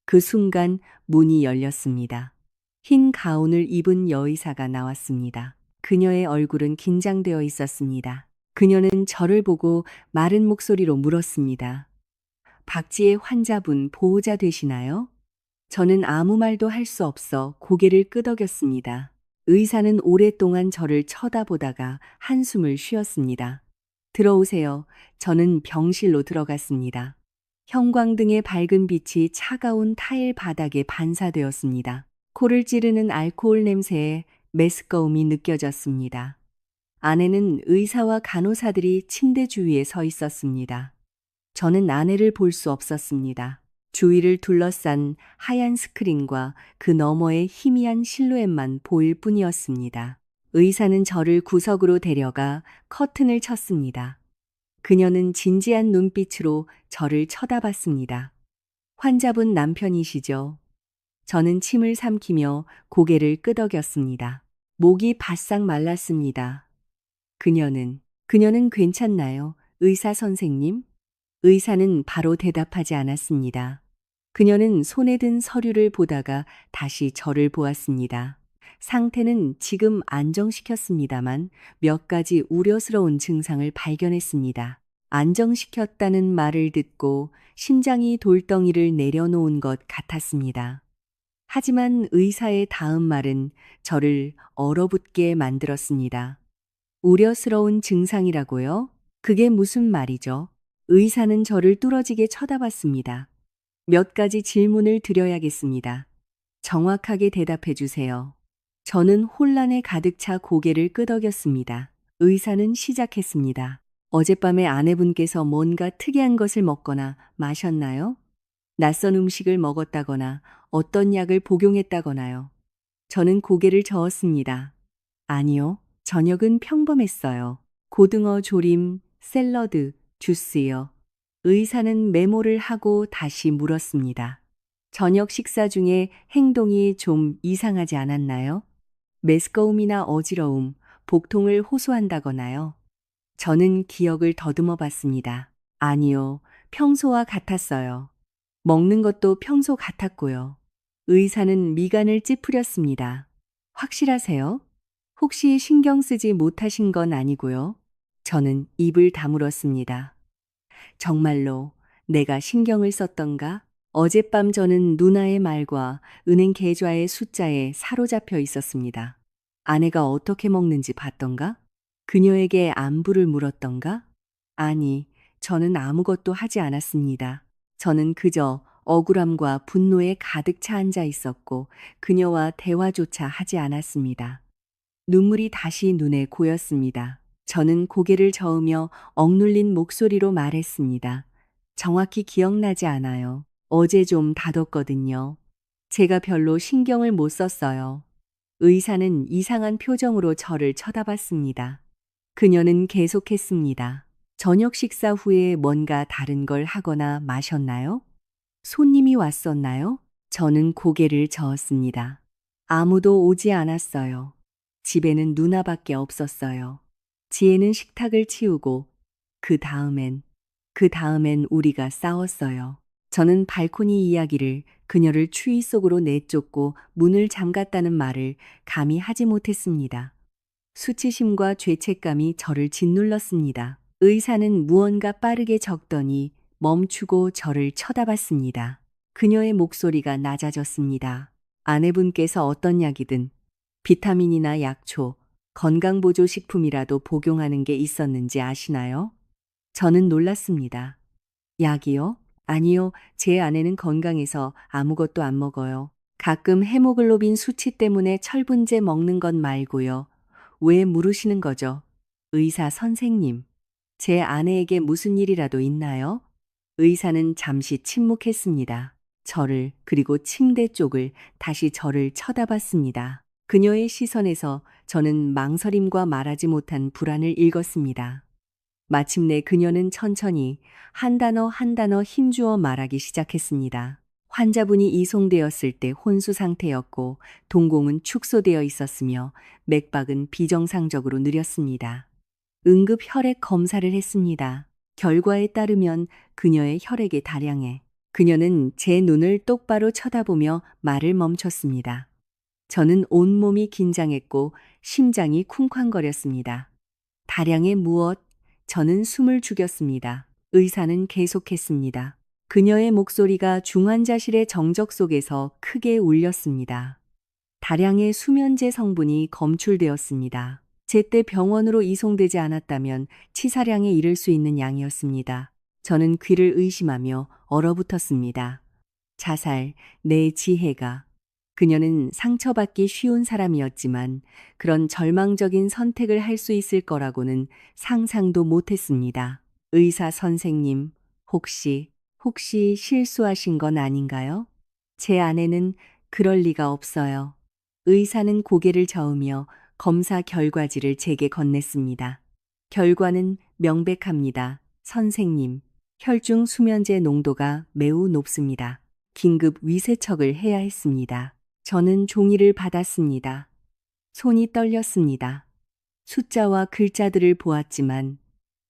그 순간 문이 열렸습니다. 흰 가운을 입은 여의사가 나왔습니다. 그녀의 얼굴은 긴장되어 있었습니다. 그녀는 저를 보고 마른 목소리로 물었습니다. 박지의 환자분 보호자 되시나요? 저는 아무 말도 할 수 없어 고개를 끄덕였습니다. 의사는 오랫동안 저를 쳐다보다가 한숨을 쉬었습니다. 들어오세요. 저는 병실로 들어갔습니다. 형광등의 밝은 빛이 차가운 타일 바닥에 반사되었습니다. 코를 찌르는 알코올 냄새에 메스꺼움이 느껴졌습니다. 안에는 의사와 간호사들이 침대 주위에 서 있었습니다. 저는 아내를 볼 수 없었습니다. 주위를 둘러싼 하얀 스크린과 그 너머의 희미한 실루엣만 보일 뿐이었습니다. 의사는 저를 구석으로 데려가 커튼을 쳤습니다. 그녀는 진지한 눈빛으로 저를 쳐다봤습니다. 환자분 남편이시죠? 저는 침을 삼키며 고개를 끄덕였습니다. 목이 바싹 말랐습니다. 그녀는 괜찮나요? 의사 선생님? 의사는 바로 대답하지 않았습니다. 그녀는 손에 든 서류를 보다가 다시 저를 보았습니다. 상태는 지금 안정시켰습니다만 몇 가지 우려스러운 증상을 발견했습니다. 안정시켰다는 말을 듣고 심장이 돌덩이를 내려놓은 것 같았습니다. 하지만 의사의 다음 말은 저를 얼어붙게 만들었습니다. 우려스러운 증상이라고요? 그게 무슨 말이죠? 의사는 저를 뚫어지게 쳐다봤습니다. 몇 가지 질문을 드려야겠습니다. 정확하게 대답해 주세요. 저는 혼란에 가득 차 고개를 끄덕였습니다. 의사는 시작했습니다. 어젯밤에 아내분께서 뭔가 특이한 것을 먹거나 마셨나요? 낯선 음식을 먹었다거나 어떤 약을 복용했다거나요? 저는 고개를 저었습니다. 아니요, 저녁은 평범했어요. 고등어 조림, 샐러드, 주스요. 의사는 메모를 하고 다시 물었습니다. 저녁 식사 중에 행동이 좀 이상하지 않았나요? 메스꺼움이나 어지러움, 복통을 호소한다거나요? 저는 기억을 더듬어 봤습니다. 아니요, 평소와 같았어요. 먹는 것도 평소 같았고요. 의사는 미간을 찌푸렸습니다. 확실하세요? 혹시 신경 쓰지 못하신 건 아니고요? 저는 입을 다물었습니다. 정말로 내가 신경을 썼던가? 어젯밤 저는 누나의 말과 은행 계좌의 숫자에 사로잡혀 있었습니다. 아내가 어떻게 먹는지 봤던가? 그녀에게 안부를 물었던가? 아니, 저는 아무것도 하지 않았습니다. 저는 그저 억울함과 분노에 가득 차 앉아 있었고 그녀와 대화조차 하지 않았습니다. 눈물이 다시 눈에 고였습니다. 저는 고개를 저으며 억눌린 목소리로 말했습니다. 정확히 기억나지 않아요. 어제 좀 다뒀거든요. 제가 별로 신경을 못 썼어요. 의사는 이상한 표정으로 저를 쳐다봤습니다. 그녀는 계속했습니다. 저녁 식사 후에 뭔가 다른 걸 하거나 마셨나요? 손님이 왔었나요? 저는 고개를 저었습니다. 아무도 오지 않았어요. 집에는 누나밖에 없었어요. 지혜는 식탁을 치우고 그 다음엔 우리가 싸웠어요. 저는 발코니 이야기를 그녀를 추위 속으로 내쫓고 문을 잠갔다는 말을 감히 하지 못했습니다. 수치심과 죄책감이 저를 짓눌렀습니다. 의사는 무언가 빠르게 적더니 멈추고 저를 쳐다봤습니다. 그녀의 목소리가 낮아졌습니다. 아내분께서 어떤 약이든 비타민이나 약초, 건강보조식품이라도 복용하는 게 있었는지 아시나요? 저는 놀랐습니다. 약이요? 아니요, 제 아내는 건강해서 아무것도 안 먹어요. 가끔 헤모글로빈 수치 때문에 철분제 먹는 것 말고요. 왜 물으시는 거죠? 의사 선생님, 제 아내에게 무슨 일이라도 있나요? 의사는 잠시 침묵했습니다. 그리고 침대 쪽을 다시 저를 쳐다봤습니다. 그녀의 시선에서 저는 망설임과 말하지 못한 불안을 읽었습니다. 마침내 그녀는 천천히 한 단어 한 단어 힘주어 말하기 시작했습니다. 환자분이 이송되었을 때 혼수 상태였고 동공은 축소되어 있었으며 맥박은 비정상적으로 느렸습니다. 응급 혈액 검사를 했습니다. 결과에 따르면 그녀의 혈액의 다량에 그녀는 제 눈을 똑바로 쳐다보며 말을 멈췄습니다. 저는 온몸이 긴장했고 심장이 쿵쾅거렸습니다. 다량의 무엇? 저는 숨을 죽였습니다. 의사는 계속했습니다. 그녀의 목소리가 중환자실의 정적 속에서 크게 울렸습니다. 다량의 수면제 성분이 검출되었습니다. 제때 병원으로 이송되지 않았다면 치사량에 이를 수 있는 양이었습니다. 저는 귀를 의심하며 얼어붙었습니다. 자살, 내 지혜가. 그녀는 상처받기 쉬운 사람이었지만 그런 절망적인 선택을 할 수 있을 거라고는 상상도 못했습니다. 의사 선생님, 혹시 실수하신 건 아닌가요? 제 아내는 그럴 리가 없어요. 의사는 고개를 저으며 검사 결과지를 제게 건넸습니다. 결과는 명백합니다. 선생님, 혈중 수면제 농도가 매우 높습니다. 긴급 위세척을 해야 했습니다. 저는 종이를 받았습니다. 손이 떨렸습니다. 숫자와 글자들을 보았지만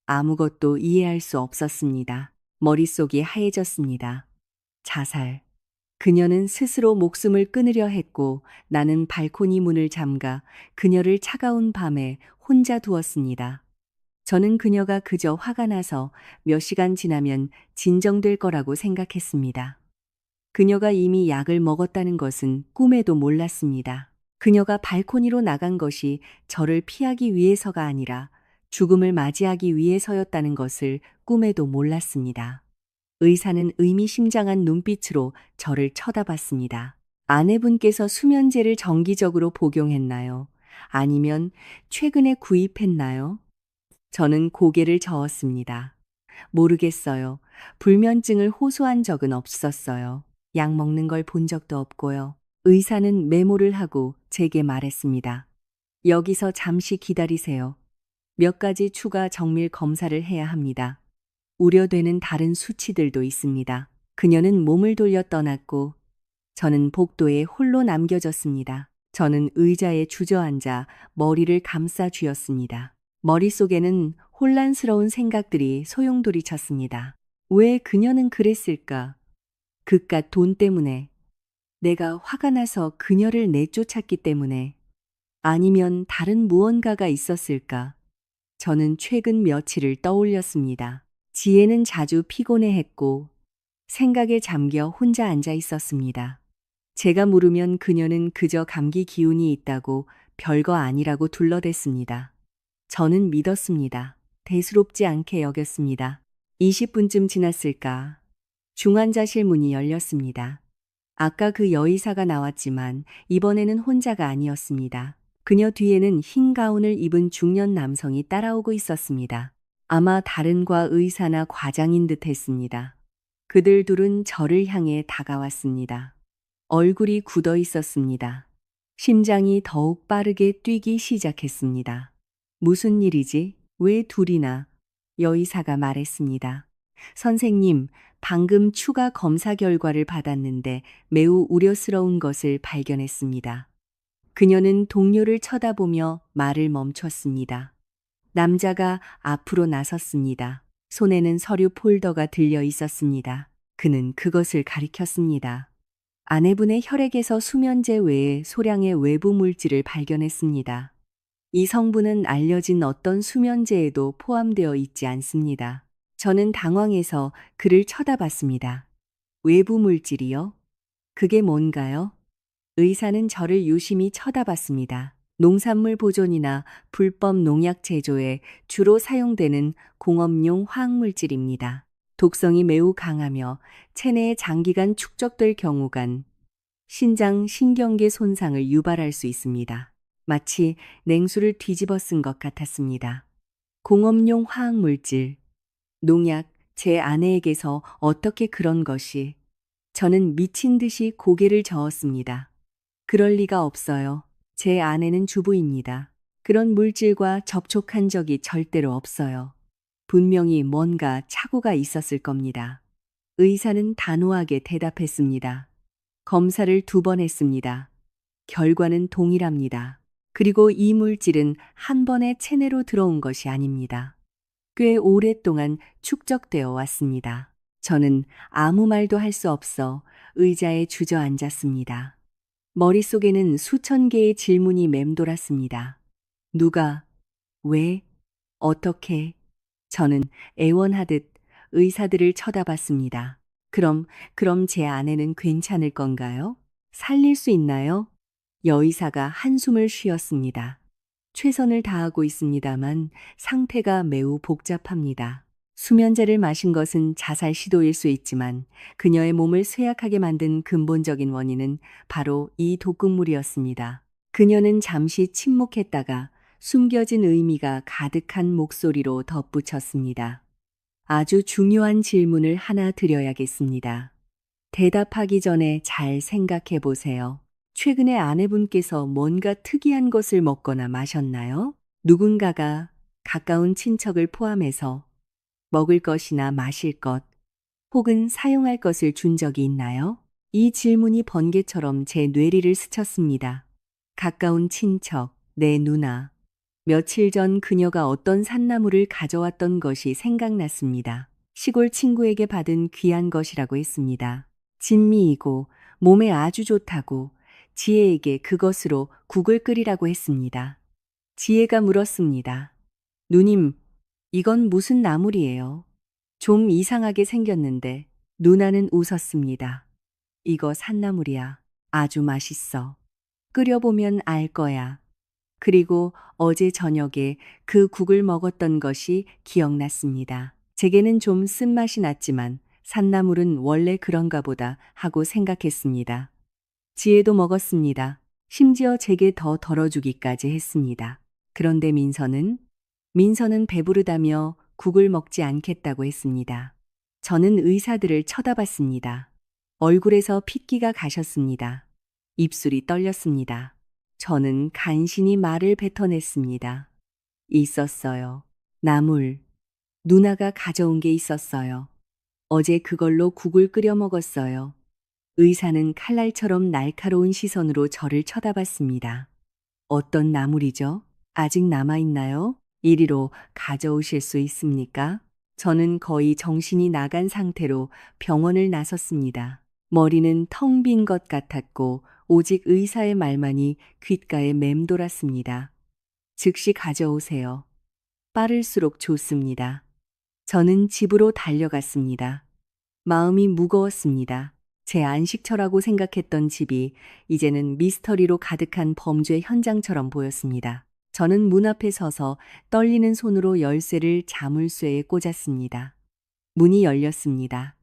아무것도 이해할 수 없었습니다. 머릿속이 하얘졌습니다. 자살. 그녀는 스스로 목숨을 끊으려 했고 나는 발코니 문을 잠가 그녀를 차가운 밤에 혼자 두었습니다. 저는 그녀가 그저 화가 나서 몇 시간 지나면 진정될 거라고 생각했습니다. 그녀가 이미 약을 먹었다는 것은 꿈에도 몰랐습니다. 그녀가 발코니로 나간 것이 저를 피하기 위해서가 아니라 죽음을 맞이하기 위해서였다는 것을 꿈에도 몰랐습니다. 의사는 의미심장한 눈빛으로 저를 쳐다봤습니다. 아내분께서 수면제를 정기적으로 복용했나요? 아니면 최근에 구입했나요? 저는 고개를 저었습니다. 모르겠어요. 불면증을 호소한 적은 없었어요. 약 먹는 걸 본 적도 없고요. 의사는 메모를 하고 제게 말했습니다. 여기서 잠시 기다리세요. 몇 가지 추가 정밀 검사를 해야 합니다. 우려되는 다른 수치들도 있습니다. 그녀는 몸을 돌려 떠났고 저는 복도에 홀로 남겨졌습니다. 저는 의자에 주저앉아 머리를 감싸 쥐었습니다. 머릿속에는 혼란스러운 생각들이 소용돌이쳤습니다. 왜 그녀는 그랬을까? 그깟 돈 때문에, 내가 화가 나서 그녀를 내쫓았기 때문에, 아니면 다른 무언가가 있었을까? 저는 최근 며칠을 떠올렸습니다. 지혜는 자주 피곤해했고 생각에 잠겨 혼자 앉아 있었습니다. 제가 물으면 그녀는 그저 감기 기운이 있다고 별거 아니라고 둘러댔습니다. 저는 믿었습니다. 대수롭지 않게 여겼습니다. 20분쯤 지났을까? 중환자실 문이 열렸습니다. 아까 그 여의사가 나왔지만 이번에는 혼자가 아니었습니다. 그녀 뒤에는 흰 가운을 입은 중년 남성이 따라오고 있었습니다. 아마 다른 과 의사나 과장인 듯 했습니다. 그들 둘은 저를 향해 다가왔습니다. 얼굴이 굳어 있었습니다. 심장이 더욱 빠르게 뛰기 시작했습니다. 무슨 일이지? 왜 둘이나? 여의사가 말했습니다. 선생님, 방금 추가 검사 결과를 받았는데 매우 우려스러운 것을 발견했습니다. 그녀는 동료를 쳐다보며 말을 멈췄습니다. 남자가 앞으로 나섰습니다. 손에는 서류 폴더가 들려 있었습니다. 그는 그것을 가리켰습니다. 아내분의 혈액에서 수면제 외에 소량의 외부 물질을 발견했습니다. 이 성분은 알려진 어떤 수면제에도 포함되어 있지 않습니다. 저는 당황해서 그를 쳐다봤습니다. 외부 물질이요? 그게 뭔가요? 의사는 저를 유심히 쳐다봤습니다. 농산물 보존이나 불법 농약 제조에 주로 사용되는 공업용 화학물질입니다. 독성이 매우 강하며 체내에 장기간 축적될 경우간 신장 신경계 손상을 유발할 수 있습니다. 마치 냉수를 뒤집어 쓴 것 같았습니다. 공업용 화학물질, 농약, 제 아내에게서 어떻게 그런 것이? 저는 미친 듯이 고개를 저었습니다. 그럴 리가 없어요. 제 아내는 주부입니다. 그런 물질과 접촉한 적이 절대로 없어요. 분명히 뭔가 착오가 있었을 겁니다. 의사는 단호하게 대답했습니다. 검사를 2번 했습니다. 결과는 동일합니다. 그리고 이 물질은 한 번에 체내로 들어온 것이 아닙니다. 꽤 오랫동안 축적되어 왔습니다. 저는 아무 말도 할 수 없어 의자에 주저앉았습니다. 머릿속에는 수천 개의 질문이 맴돌았습니다. 누가, 왜, 어떻게? 저는 애원하듯 의사들을 쳐다봤습니다. 그럼 제 아내는 괜찮을 건가요? 살릴 수 있나요? 여의사가 한숨을 쉬었습니다. 최선을 다하고 있습니다만 상태가 매우 복잡합니다. 수면제를 마신 것은 자살 시도일 수 있지만 그녀의 몸을 쇠약하게 만든 근본적인 원인은 바로 이 독극물이었습니다. 그녀는 잠시 침묵했다가 숨겨진 의미가 가득한 목소리로 덧붙였습니다. 아주 중요한 질문을 하나 드려야겠습니다. 대답하기 전에 잘 생각해 보세요. 최근에 아내분께서 뭔가 특이한 것을 먹거나 마셨나요? 누군가가 가까운 친척을 포함해서 먹을 것이나 마실 것, 혹은 사용할 것을 준 적이 있나요? 이 질문이 번개처럼 제 뇌리를 스쳤습니다. 가까운 친척, 내 누나. 며칠 전 그녀가 어떤 산나물을 가져왔던 것이 생각났습니다. 시골 친구에게 받은 귀한 것이라고 했습니다. 진미이고 몸에 아주 좋다고 지혜에게 그것으로 국을 끓이라고 했습니다. 지혜가 물었습니다. 누님, 이건 무슨 나물이에요? 좀 이상하게 생겼는데 누나는 웃었습니다. 이거 산나물이야. 아주 맛있어. 끓여보면 알 거야. 그리고 어제 저녁에 그 국을 먹었던 것이 기억났습니다. 제게는 좀 쓴맛이 났지만 산나물은 원래 그런가 보다 하고 생각했습니다. 지혜도 먹었습니다. 심지어 제게 더 덜어주기까지 했습니다. 그런데 민서는 배부르다며 국을 먹지 않겠다고 했습니다. 저는 의사들을 쳐다봤습니다. 얼굴에서 핏기가 가셨습니다. 입술이 떨렸습니다. 저는 간신히 말을 뱉어냈습니다. 있었어요. 나물. 누나가 가져온 게 있었어요. 어제 그걸로 국을 끓여 먹었어요. 의사는 칼날처럼 날카로운 시선으로 저를 쳐다봤습니다. 어떤 나물이죠? 아직 남아있나요? 이리로 가져오실 수 있습니까? 저는 거의 정신이 나간 상태로 병원을 나섰습니다. 머리는 텅 빈 것 같았고 오직 의사의 말만이 귓가에 맴돌았습니다. 즉시 가져오세요. 빠를수록 좋습니다. 저는 집으로 달려갔습니다. 마음이 무거웠습니다. 제 안식처라고 생각했던 집이 이제는 미스터리로 가득한 범죄 현장처럼 보였습니다. 저는 문 앞에 서서 떨리는 손으로 열쇠를 자물쇠에 꽂았습니다. 문이 열렸습니다.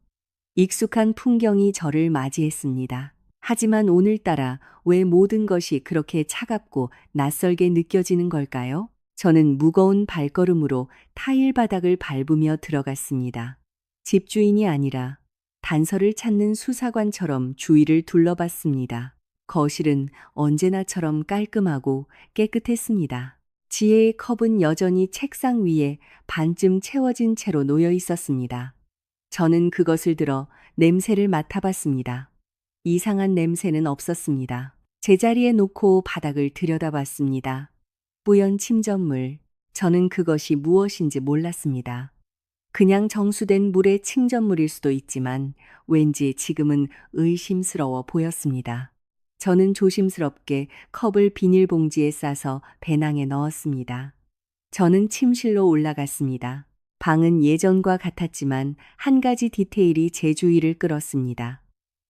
익숙한 풍경이 저를 맞이했습니다. 하지만 오늘따라 왜 모든 것이 그렇게 차갑고 낯설게 느껴지는 걸까요? 저는 무거운 발걸음으로 타일 바닥을 밟으며 들어갔습니다. 집주인이 아니라 단서를 찾는 수사관처럼 주위를 둘러봤습니다. 거실은 언제나처럼 깔끔하고 깨끗했습니다. 지혜의 컵은 여전히 책상 위에 반쯤 채워진 채로 놓여 있었습니다. 저는 그것을 들어 냄새를 맡아봤습니다. 이상한 냄새는 없었습니다. 제자리에 놓고 바닥을 들여다봤습니다. 뿌연 침전물. 저는 그것이 무엇인지 몰랐습니다. 그냥 정수된 물의 침전물일 수도 있지만 왠지 지금은 의심스러워 보였습니다. 저는 조심스럽게 컵을 비닐봉지에 싸서 배낭에 넣었습니다. 저는 침실로 올라갔습니다. 방은 예전과 같았지만 한 가지 디테일이 제 주의를 끌었습니다.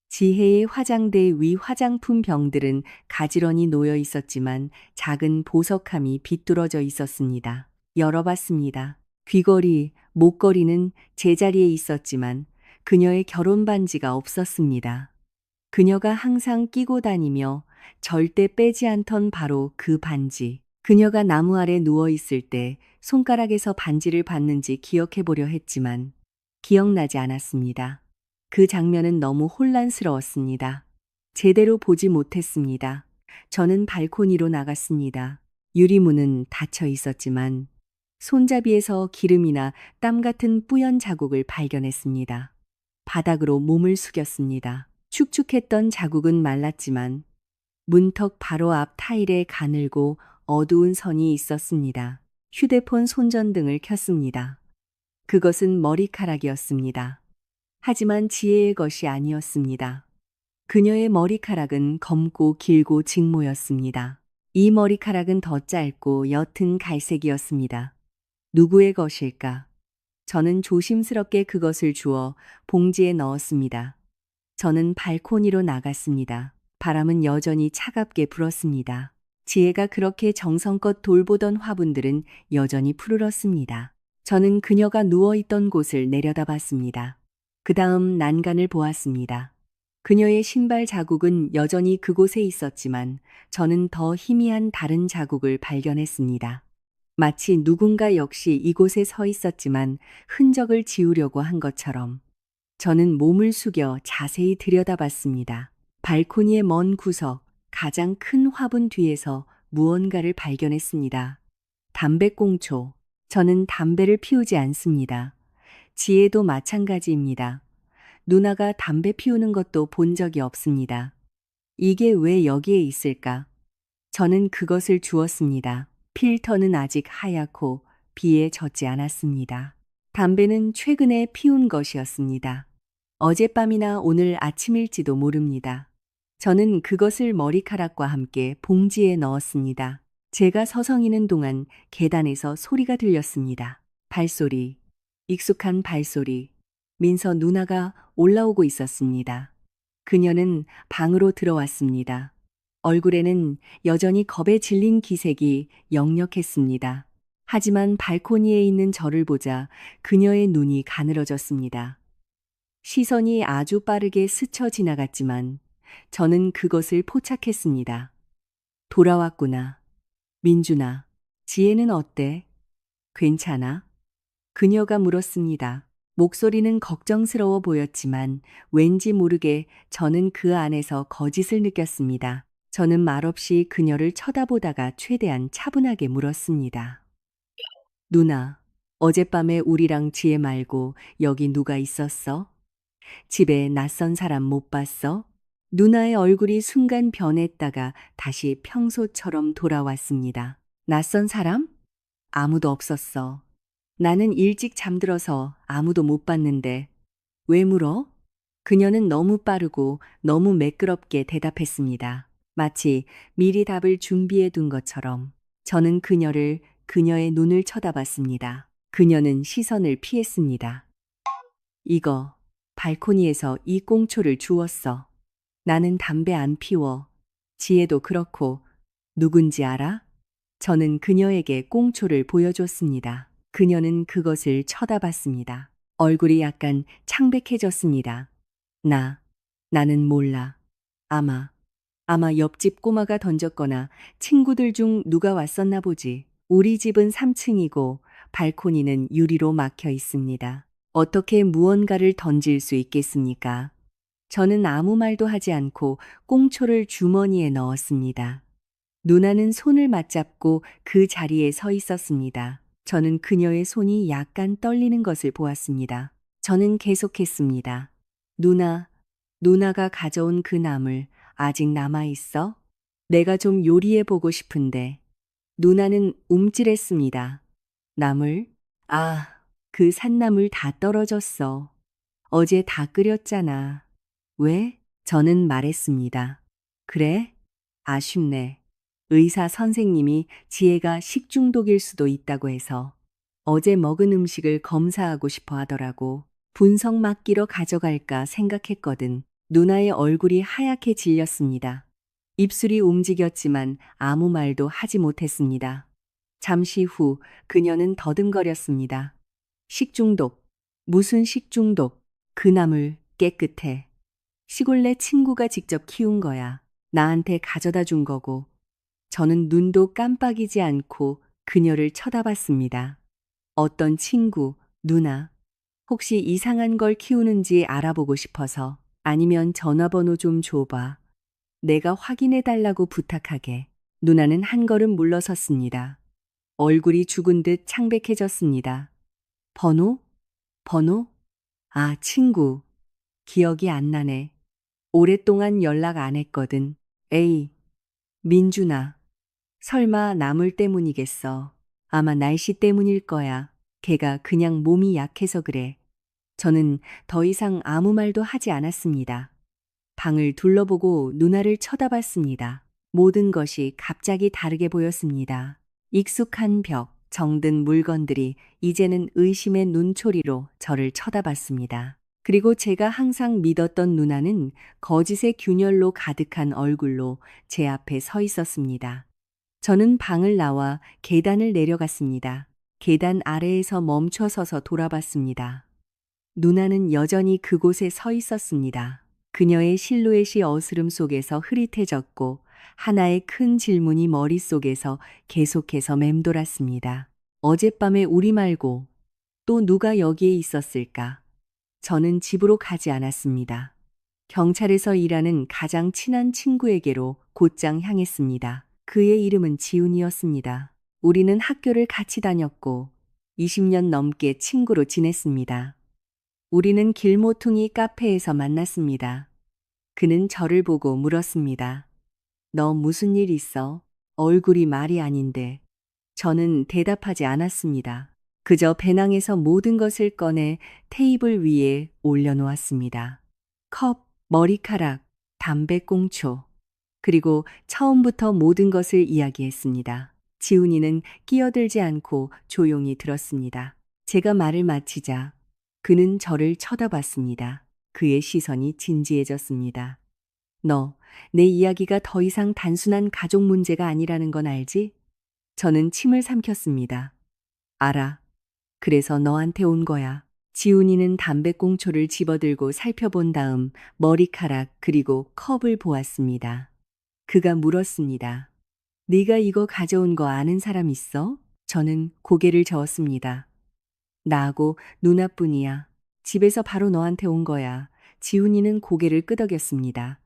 지혜의 화장대 위 화장품 병들은 가지런히 놓여 있었지만 작은 보석함이 비뚤어져 있었습니다. 열어봤습니다. 귀걸이, 목걸이는 제자리에 있었지만 그녀의 결혼 반지가 없었습니다. 그녀가 항상 끼고 다니며 절대 빼지 않던 바로 그 반지. 그녀가 나무 아래 누워 있을 때 손가락에서 반지를 받는지 기억해 보려 했지만 기억나지 않았습니다. 그 장면은 너무 혼란스러웠습니다. 제대로 보지 못했습니다. 저는 발코니로 나갔습니다. 유리문은 닫혀 있었지만 손잡이에서 기름이나 땀 같은 뿌연 자국을 발견했습니다. 바닥으로 몸을 숙였습니다. 축축했던 자국은 말랐지만 문턱 바로 앞 타일에 가늘고 어두운 선이 있었습니다. 휴대폰 손전등을 켰습니다. 그것은 머리카락이었습니다. 하지만 지혜의 것이 아니었습니다. 그녀의 머리카락은 검고 길고 직모였습니다. 이 머리카락은 더 짧고 옅은 갈색이었습니다. 누구의 것일까? 저는 조심스럽게 그것을 주워 봉지에 넣었습니다. 저는 발코니로 나갔습니다. 바람은 여전히 차갑게 불었습니다. 지혜가 그렇게 정성껏 돌보던 화분들은 여전히 푸르렀습니다. 저는 그녀가 누워있던 곳을 내려다봤습니다. 그 다음 난간을 보았습니다. 그녀의 신발 자국은 여전히 그곳에 있었지만 저는 더 희미한 다른 자국을 발견했습니다. 마치 누군가 역시 이곳에 서 있었지만 흔적을 지우려고 한 것처럼. 저는 몸을 숙여 자세히 들여다봤습니다. 발코니의 먼 구석, 가장 큰 화분 뒤에서 무언가를 발견했습니다. 담배꽁초. 저는 담배를 피우지 않습니다. 지혜도 마찬가지입니다. 누나가 담배 피우는 것도 본 적이 없습니다. 이게 왜 여기에 있을까? 저는 그것을 주었습니다. 필터는 아직 하얗고 비에 젖지 않았습니다. 담배는 최근에 피운 것이었습니다. 어젯밤이나 오늘 아침일지도 모릅니다. 저는 그것을 머리카락과 함께 봉지에 넣었습니다. 제가 서성이는 동안 계단에서 소리가 들렸습니다. 발소리, 익숙한 발소리. 민서 누나가 올라오고 있었습니다. 그녀는 방으로 들어왔습니다. 얼굴에는 여전히 겁에 질린 기색이 역력했습니다. 하지만 발코니에 있는 저를 보자 그녀의 눈이 가늘어졌습니다. 시선이 아주 빠르게 스쳐 지나갔지만 저는 그것을 포착했습니다. 돌아왔구나. 민준아, 지혜는 어때? 괜찮아? 그녀가 물었습니다. 목소리는 걱정스러워 보였지만 왠지 모르게 저는 그 안에서 거짓을 느꼈습니다. 저는 말없이 그녀를 쳐다보다가 최대한 차분하게 물었습니다. 누나, 어젯밤에 우리랑 지혜 말고 여기 누가 있었어? 집에 낯선 사람 못 봤어? 누나의 얼굴이 순간 변했다가 다시 평소처럼 돌아왔습니다. 낯선 사람? 아무도 없었어. 나는 일찍 잠들어서 아무도 못 봤는데. 왜 물어? 그녀는 너무 빠르고 너무 매끄럽게 대답했습니다. 마치 미리 답을 준비해 둔 것처럼. 저는 그녀의 눈을 쳐다봤습니다. 그녀는 시선을 피했습니다. 이거, 발코니에서 이 꽁초를 주웠어. 나는 담배 안 피워. 지혜도 그렇고. 누군지 알아? 저는 그녀에게 꽁초를 보여줬습니다. 그녀는 그것을 쳐다봤습니다. 얼굴이 약간 창백해졌습니다. 나는 몰라. 아마 옆집 꼬마가 던졌거나 친구들 중 누가 왔었나 보지. 우리 집은 3층이고 발코니는 유리로 막혀 있습니다. 어떻게 무언가를 던질 수 있겠습니까? 저는 아무 말도 하지 않고 꽁초를 주머니에 넣었습니다. 누나는 손을 맞잡고 그 자리에 서 있었습니다. 저는 그녀의 손이 약간 떨리는 것을 보았습니다. 저는 계속했습니다. 누나가 가져온 그 나물 아직 남아 있어? 내가 좀 요리해 보고 싶은데. 누나는 움찔했습니다. 나물? 그 산나물 다 떨어졌어. 어제 다 끓였잖아. 왜? 저는 말했습니다. 그래? 아쉽네. 의사 선생님이 지혜가 식중독일 수도 있다고 해서 어제 먹은 음식을 검사하고 싶어 하더라고. 분석 맡기러 가져갈까 생각했거든. 누나의 얼굴이 하얗게 질렸습니다. 입술이 움직였지만 아무 말도 하지 못했습니다. 잠시 후 그녀는 더듬거렸습니다. 식중독. 무슨 식중독? 그 나물 깨끗해. 시골 내 친구가 직접 키운 거야. 나한테 가져다 준 거고. 저는 눈도 깜빡이지 않고 그녀를 쳐다봤습니다. 어떤 친구, 누나. 혹시 이상한 걸 키우는지 알아보고 싶어서. 아니면 전화번호 좀 줘봐. 내가 확인해 달라고 부탁하게. 누나는 한 걸음 물러섰습니다. 얼굴이 죽은 듯 창백해졌습니다. 번호? 번호? 친구. 기억이 안 나네. 오랫동안 연락 안 했거든. 에이, 민준아. 설마 나물 때문이겠어. 아마 날씨 때문일 거야. 걔가 그냥 몸이 약해서 그래. 저는 더 이상 아무 말도 하지 않았습니다. 방을 둘러보고 누나를 쳐다봤습니다. 모든 것이 갑자기 다르게 보였습니다. 익숙한 벽, 정든 물건들이 이제는 의심의 눈초리로 저를 쳐다봤습니다. 그리고 제가 항상 믿었던 누나는 거짓의 균열로 가득한 얼굴로 제 앞에 서 있었습니다. 저는 방을 나와 계단을 내려갔습니다. 계단 아래에서 멈춰 서서 돌아봤습니다. 누나는 여전히 그곳에 서 있었습니다. 그녀의 실루엣이 어스름 속에서 흐릿해졌고 하나의 큰 질문이 머릿속에서 계속해서 맴돌았습니다. 어젯밤에 우리 말고 또 누가 여기에 있었을까? 저는 집으로 가지 않았습니다. 경찰에서 일하는 가장 친한 친구에게로 곧장 향했습니다. 그의 이름은 지훈이었습니다. 우리는 학교를 같이 다녔고 20년 넘게 친구로 지냈습니다. 우리는 길모퉁이 카페에서 만났습니다. 그는 저를 보고 물었습니다. 너 무슨 일 있어? 얼굴이 말이 아닌데. 저는 대답하지 않았습니다. 그저 배낭에서 모든 것을 꺼내 테이블 위에 올려놓았습니다. 컵, 머리카락, 담배꽁초, 그리고 처음부터 모든 것을 이야기했습니다. 지훈이는 끼어들지 않고 조용히 들었습니다. 제가 말을 마치자 그는 저를 쳐다봤습니다. 그의 시선이 진지해졌습니다. 너, 내 이야기가 더 이상 단순한 가족 문제가 아니라는 건 알지? 저는 침을 삼켰습니다. 알아. 그래서 너한테 온 거야. 지훈이는 담배꽁초를 집어들고 살펴본 다음 머리카락 그리고 컵을 보았습니다. 그가 물었습니다. 네가 이거 가져온 거 아는 사람 있어? 저는 고개를 저었습니다. 나하고 누나뿐이야. 집에서 바로 너한테 온 거야. 지훈이는 고개를 끄덕였습니다.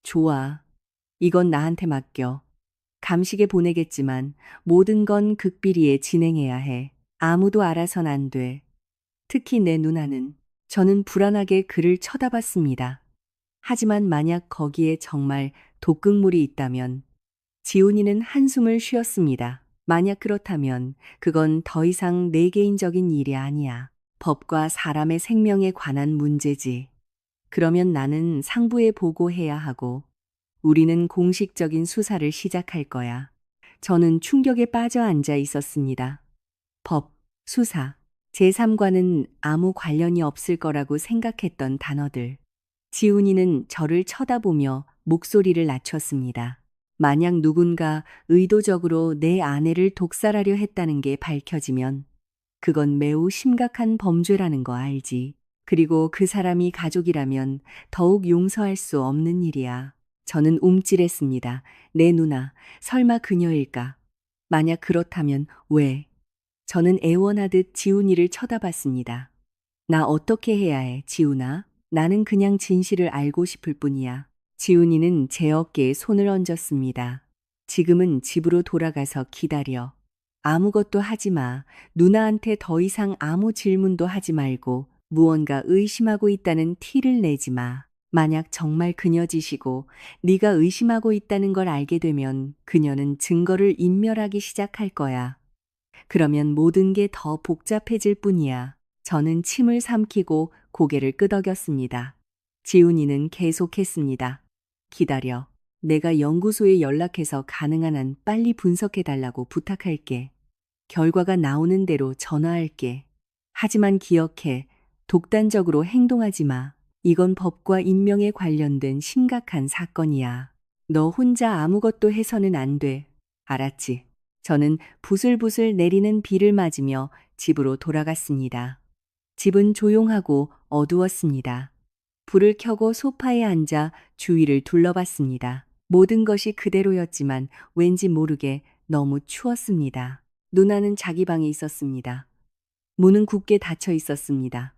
좋아. 이건 나한테 맡겨. 감식에 보내겠지만 모든 건 극비리에 진행해야 해. 아무도 알아선 안 돼. 특히 내 누나는. 저는 불안하게 그를 쳐다봤습니다. 하지만 만약 거기에 정말 독극물이 있다면 지훈이는 한숨을 쉬었습니다. 만약 그렇다면 그건 더 이상 내 개인적인 일이 아니야. 법과 사람의 생명에 관한 문제지. 그러면 나는 상부에 보고해야 하고 우리는 공식적인 수사를 시작할 거야. 저는 충격에 빠져 앉아 있었습니다. 법, 수사, 제3과는 아무 관련이 없을 거라고 생각했던 단어들. 지훈이는 저를 쳐다보며 목소리를 낮췄습니다. 만약 누군가 의도적으로 내 아내를 독살하려 했다는 게 밝혀지면 그건 매우 심각한 범죄라는 거 알지. 그리고 그 사람이 가족이라면 더욱 용서할 수 없는 일이야. 저는 움찔했습니다. 내 누나, 설마 그녀일까? 만약 그렇다면 왜? 저는 애원하듯 지훈이를 쳐다봤습니다. 나 어떻게 해야 해, 지훈아? 나는 그냥 진실을 알고 싶을 뿐이야. 지훈이는 제 어깨에 손을 얹었습니다. 지금은 집으로 돌아가서 기다려. 아무것도 하지 마. 누나한테 더 이상 아무 질문도 하지 말고 무언가 의심하고 있다는 티를 내지 마. 만약 정말 그녀 짓이고 네가 의심하고 있다는 걸 알게 되면 그녀는 증거를 인멸하기 시작할 거야. 그러면 모든 게 더 복잡해질 뿐이야. 저는 침을 삼키고 고개를 끄덕였습니다. 지훈이는 계속했습니다. 기다려. 내가 연구소에 연락해서 가능한 한 빨리 분석해달라고 부탁할게. 결과가 나오는 대로 전화할게. 하지만 기억해. 독단적으로 행동하지 마. 이건 법과 인명에 관련된 심각한 사건이야. 너 혼자 아무것도 해서는 안 돼. 알았지? 저는 부슬부슬 내리는 비를 맞으며 집으로 돌아갔습니다. 집은 조용하고 어두웠습니다. 불을 켜고 소파에 앉아 주위를 둘러봤습니다. 모든 것이 그대로였지만 왠지 모르게 너무 추웠습니다. 누나는 자기 방에 있었습니다. 문은 굳게 닫혀 있었습니다.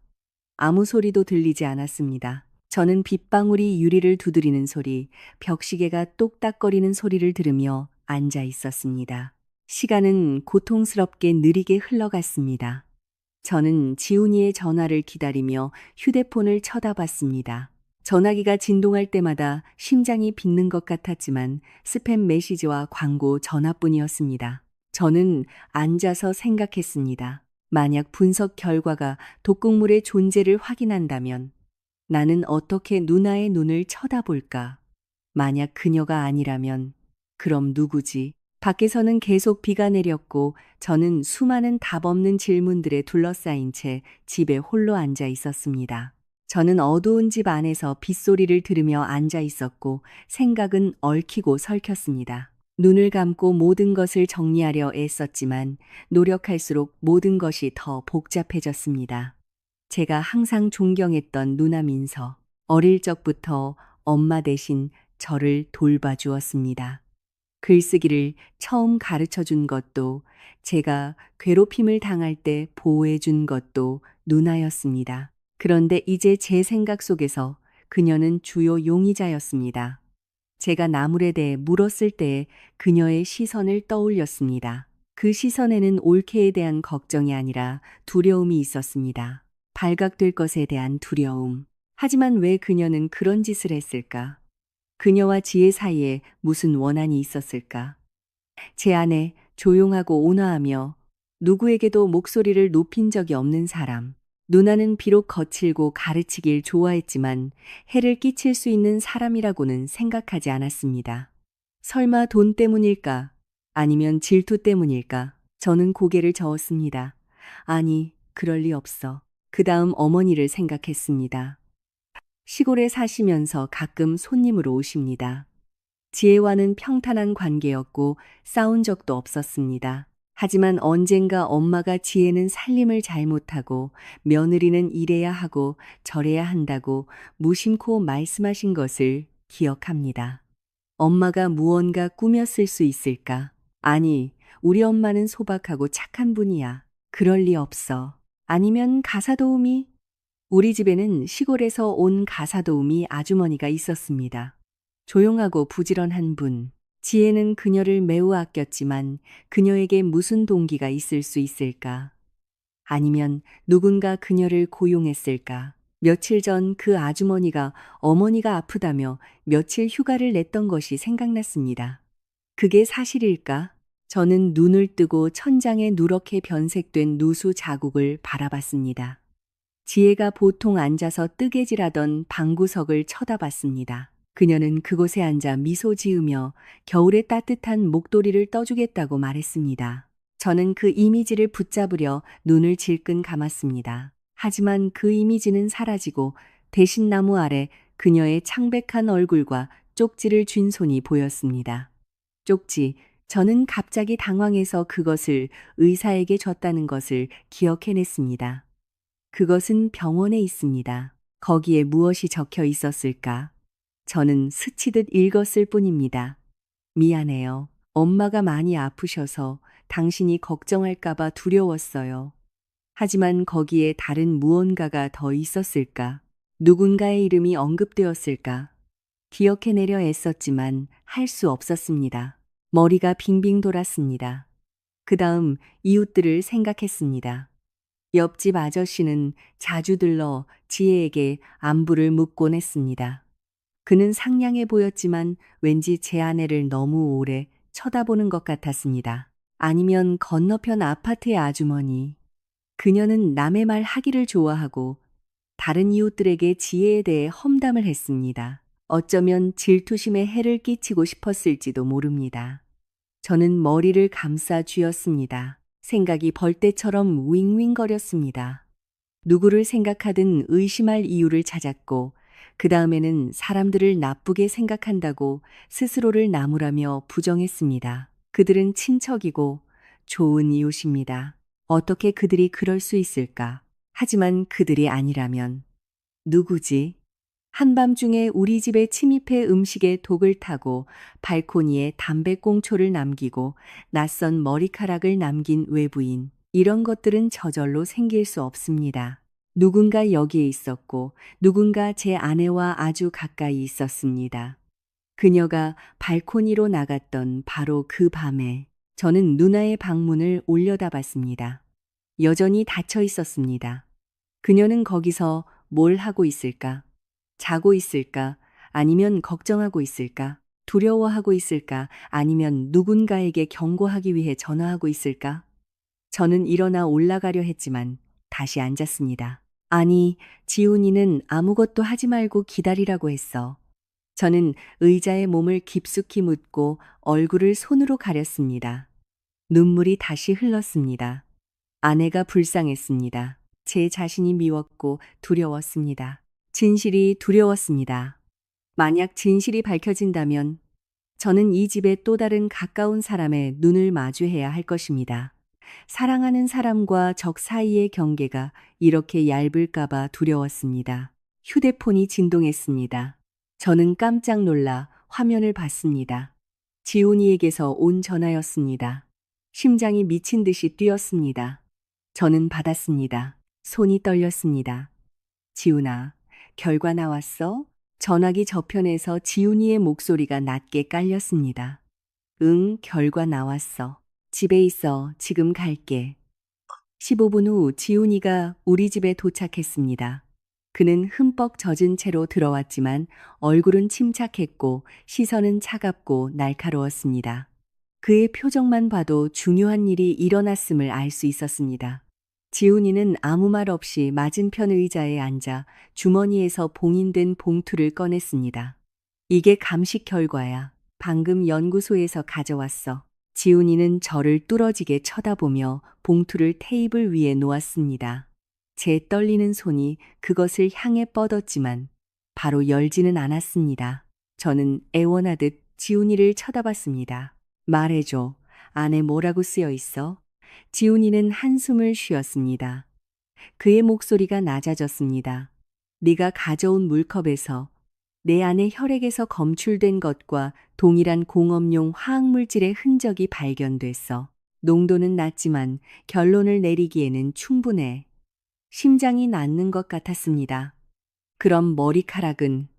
아무 소리도 들리지 않았습니다. 저는 빗방울이 유리를 두드리는 소리, 벽시계가 똑딱거리는 소리를 들으며 앉아 있었습니다. 시간은 고통스럽게 느리게 흘러갔습니다. 저는 지훈이의 전화를 기다리며 휴대폰을 쳐다봤습니다. 전화기가 진동할 때마다 심장이 빚는 것 같았지만 스팸 메시지와 광고 전화뿐이었습니다. 저는 앉아서 생각했습니다. 만약 분석 결과가 독극물의 존재를 확인한다면 나는 어떻게 누나의 눈을 쳐다볼까? 만약 그녀가 아니라면 그럼 누구지? 밖에서는 계속 비가 내렸고 저는 수많은 답 없는 질문들에 둘러싸인 채 집에 홀로 앉아 있었습니다. 저는 어두운 집 안에서 빗소리를 들으며 앉아 있었고 생각은 얽히고 설켰습니다. 눈을 감고 모든 것을 정리하려 애썼지만 노력할수록 모든 것이 더 복잡해졌습니다. 제가 항상 존경했던 누나 민서. 어릴 적부터 엄마 대신 저를 돌봐주었습니다. 글쓰기를 처음 가르쳐 준 것도, 제가 괴롭힘을 당할 때 보호해 준 것도 누나였습니다. 그런데 이제 제 생각 속에서 그녀는 주요 용의자였습니다. 제가 나물에 대해 물었을 때 그녀의 시선을 떠올렸습니다. 그 시선에는 올케에 대한 걱정이 아니라 두려움이 있었습니다. 발각될 것에 대한 두려움. 하지만 왜 그녀는 그런 짓을 했을까? 그녀와 지혜 사이에 무슨 원한이 있었을까? 제 안에 조용하고 온화하며 누구에게도 목소리를 높인 적이 없는 사람. 누나는 비록 거칠고 가르치길 좋아했지만 해를 끼칠 수 있는 사람이라고는 생각하지 않았습니다. 설마 돈 때문일까? 아니면 질투 때문일까? 저는 고개를 저었습니다. 아니, 그럴 리 없어. 그 다음 어머니를 생각했습니다. 시골에 사시면서 가끔 손님으로 오십니다. 지혜와는 평탄한 관계였고 싸운 적도 없었습니다. 하지만 언젠가 엄마가 지혜는 살림을 잘못하고 며느리는 이래야 하고 저래야 한다고 무심코 말씀하신 것을 기억합니다. 엄마가 무언가 꾸몄을 수 있을까? 아니, 우리 엄마는 소박하고 착한 분이야. 그럴 리 없어. 아니면 가사도우미? 우리 집에는 시골에서 온 가사도우미 아주머니가 있었습니다. 조용하고 부지런한 분. 지혜는 그녀를 매우 아꼈지만 그녀에게 무슨 동기가 있을 수 있을까? 아니면 누군가 그녀를 고용했을까? 며칠 전 그 아주머니가 어머니가 아프다며 며칠 휴가를 냈던 것이 생각났습니다. 그게 사실일까? 저는 눈을 뜨고 천장에 누렇게 변색된 누수 자국을 바라봤습니다. 지혜가 보통 앉아서 뜨개질하던 방구석을 쳐다봤습니다. 그녀는 그곳에 앉아 미소 지으며 겨울에 따뜻한 목도리를 떠주겠다고 말했습니다. 저는 그 이미지를 붙잡으려 눈을 질끈 감았습니다. 하지만 그 이미지는 사라지고 대신 나무 아래 그녀의 창백한 얼굴과 쪽지를 쥔 손이 보였습니다. 쪽지, 저는 갑자기 당황해서 그것을 의사에게 줬다는 것을 기억해냈습니다. 그것은 병원에 있습니다. 거기에 무엇이 적혀 있었을까? 저는 스치듯 읽었을 뿐입니다. 미안해요. 엄마가 많이 아프셔서 당신이 걱정할까봐 두려웠어요. 하지만 거기에 다른 무언가가 더 있었을까? 누군가의 이름이 언급되었을까? 기억해내려 애썼지만 할 수 없었습니다. 머리가 빙빙 돌았습니다. 그 다음 이웃들을 생각했습니다. 옆집 아저씨는 자주 들러 지혜에게 안부를 묻곤 했습니다. 그는 상냥해 보였지만 왠지 제 아내를 너무 오래 쳐다보는 것 같았습니다. 아니면 건너편 아파트의 아주머니. 그녀는 남의 말 하기를 좋아하고 다른 이웃들에게 지혜에 대해 험담을 했습니다. 어쩌면 질투심에 해를 끼치고 싶었을지도 모릅니다. 저는 머리를 감싸 쥐었습니다. 생각이 벌떼처럼 윙윙거렸습니다. 누구를 생각하든 의심할 이유를 찾았고 그 다음에는 사람들을 나쁘게 생각한다고 스스로를 나무라며 부정했습니다. 그들은 친척이고 좋은 이웃입니다. 어떻게 그들이 그럴 수 있을까? 하지만 그들이 아니라면 누구지? 한밤중에 우리 집에 침입해 음식에 독을 타고 발코니에 담배꽁초를 남기고 낯선 머리카락을 남긴 외부인. 이런 것들은 저절로 생길 수 없습니다. 누군가 여기에 있었고 누군가 제 아내와 아주 가까이 있었습니다. 그녀가 발코니로 나갔던 바로 그 밤에 저는 누나의 방문을 올려다봤습니다. 여전히 닫혀 있었습니다. 그녀는 거기서 뭘 하고 있을까? 자고 있을까? 아니면 걱정하고 있을까? 두려워하고 있을까? 아니면 누군가에게 경고하기 위해 전화하고 있을까? 저는 일어나 올라가려 했지만 다시 앉았습니다. 아니, 지훈이는 아무것도 하지 말고 기다리라고 했어. 저는 의자에 몸을 깊숙이 묻고 얼굴을 손으로 가렸습니다. 눈물이 다시 흘렀습니다. 아내가 불쌍했습니다. 제 자신이 미웠고 두려웠습니다. 진실이 두려웠습니다. 만약 진실이 밝혀진다면 저는 이 집의 또 다른 가까운 사람의 눈을 마주해야 할 것입니다. 사랑하는 사람과 적 사이의 경계가 이렇게 얇을까봐 두려웠습니다. 휴대폰이 진동했습니다. 저는 깜짝 놀라 화면을 봤습니다. 지훈이에게서 온 전화였습니다. 심장이 미친 듯이 뛰었습니다. 저는 받았습니다. 손이 떨렸습니다. 지훈아, 결과 나왔어? 전화기 저편에서 지훈이의 목소리가 낮게 깔렸습니다. 응, 결과 나왔어. 집에 있어. 지금 갈게. 15분 후 지훈이가 우리 집에 도착했습니다. 그는 흠뻑 젖은 채로 들어왔지만 얼굴은 침착했고 시선은 차갑고 날카로웠습니다. 그의 표정만 봐도 중요한 일이 일어났음을 알 수 있었습니다. 지훈이는 아무 말 없이 맞은편 의자에 앉아 주머니에서 봉인된 봉투를 꺼냈습니다. 이게 감식 결과야. 방금 연구소에서 가져왔어. 지훈이는 저를 뚫어지게 쳐다보며 봉투를 테이블 위에 놓았습니다. 제 떨리는 손이 그것을 향해 뻗었지만 바로 열지는 않았습니다. 저는 애원하듯 지훈이를 쳐다봤습니다. 말해줘. 안에 뭐라고 쓰여 있어? 지훈이는 한숨을 쉬었습니다. 그의 목소리가 낮아졌습니다. 네가 가져온 물컵에서 내 안의 혈액에서 검출된 것과 동일한 공업용 화학물질의 흔적이 발견됐어. 농도는 낮지만 결론을 내리기에는 충분해. 심장이 낫는 것 같았습니다. 그럼 머리카락은?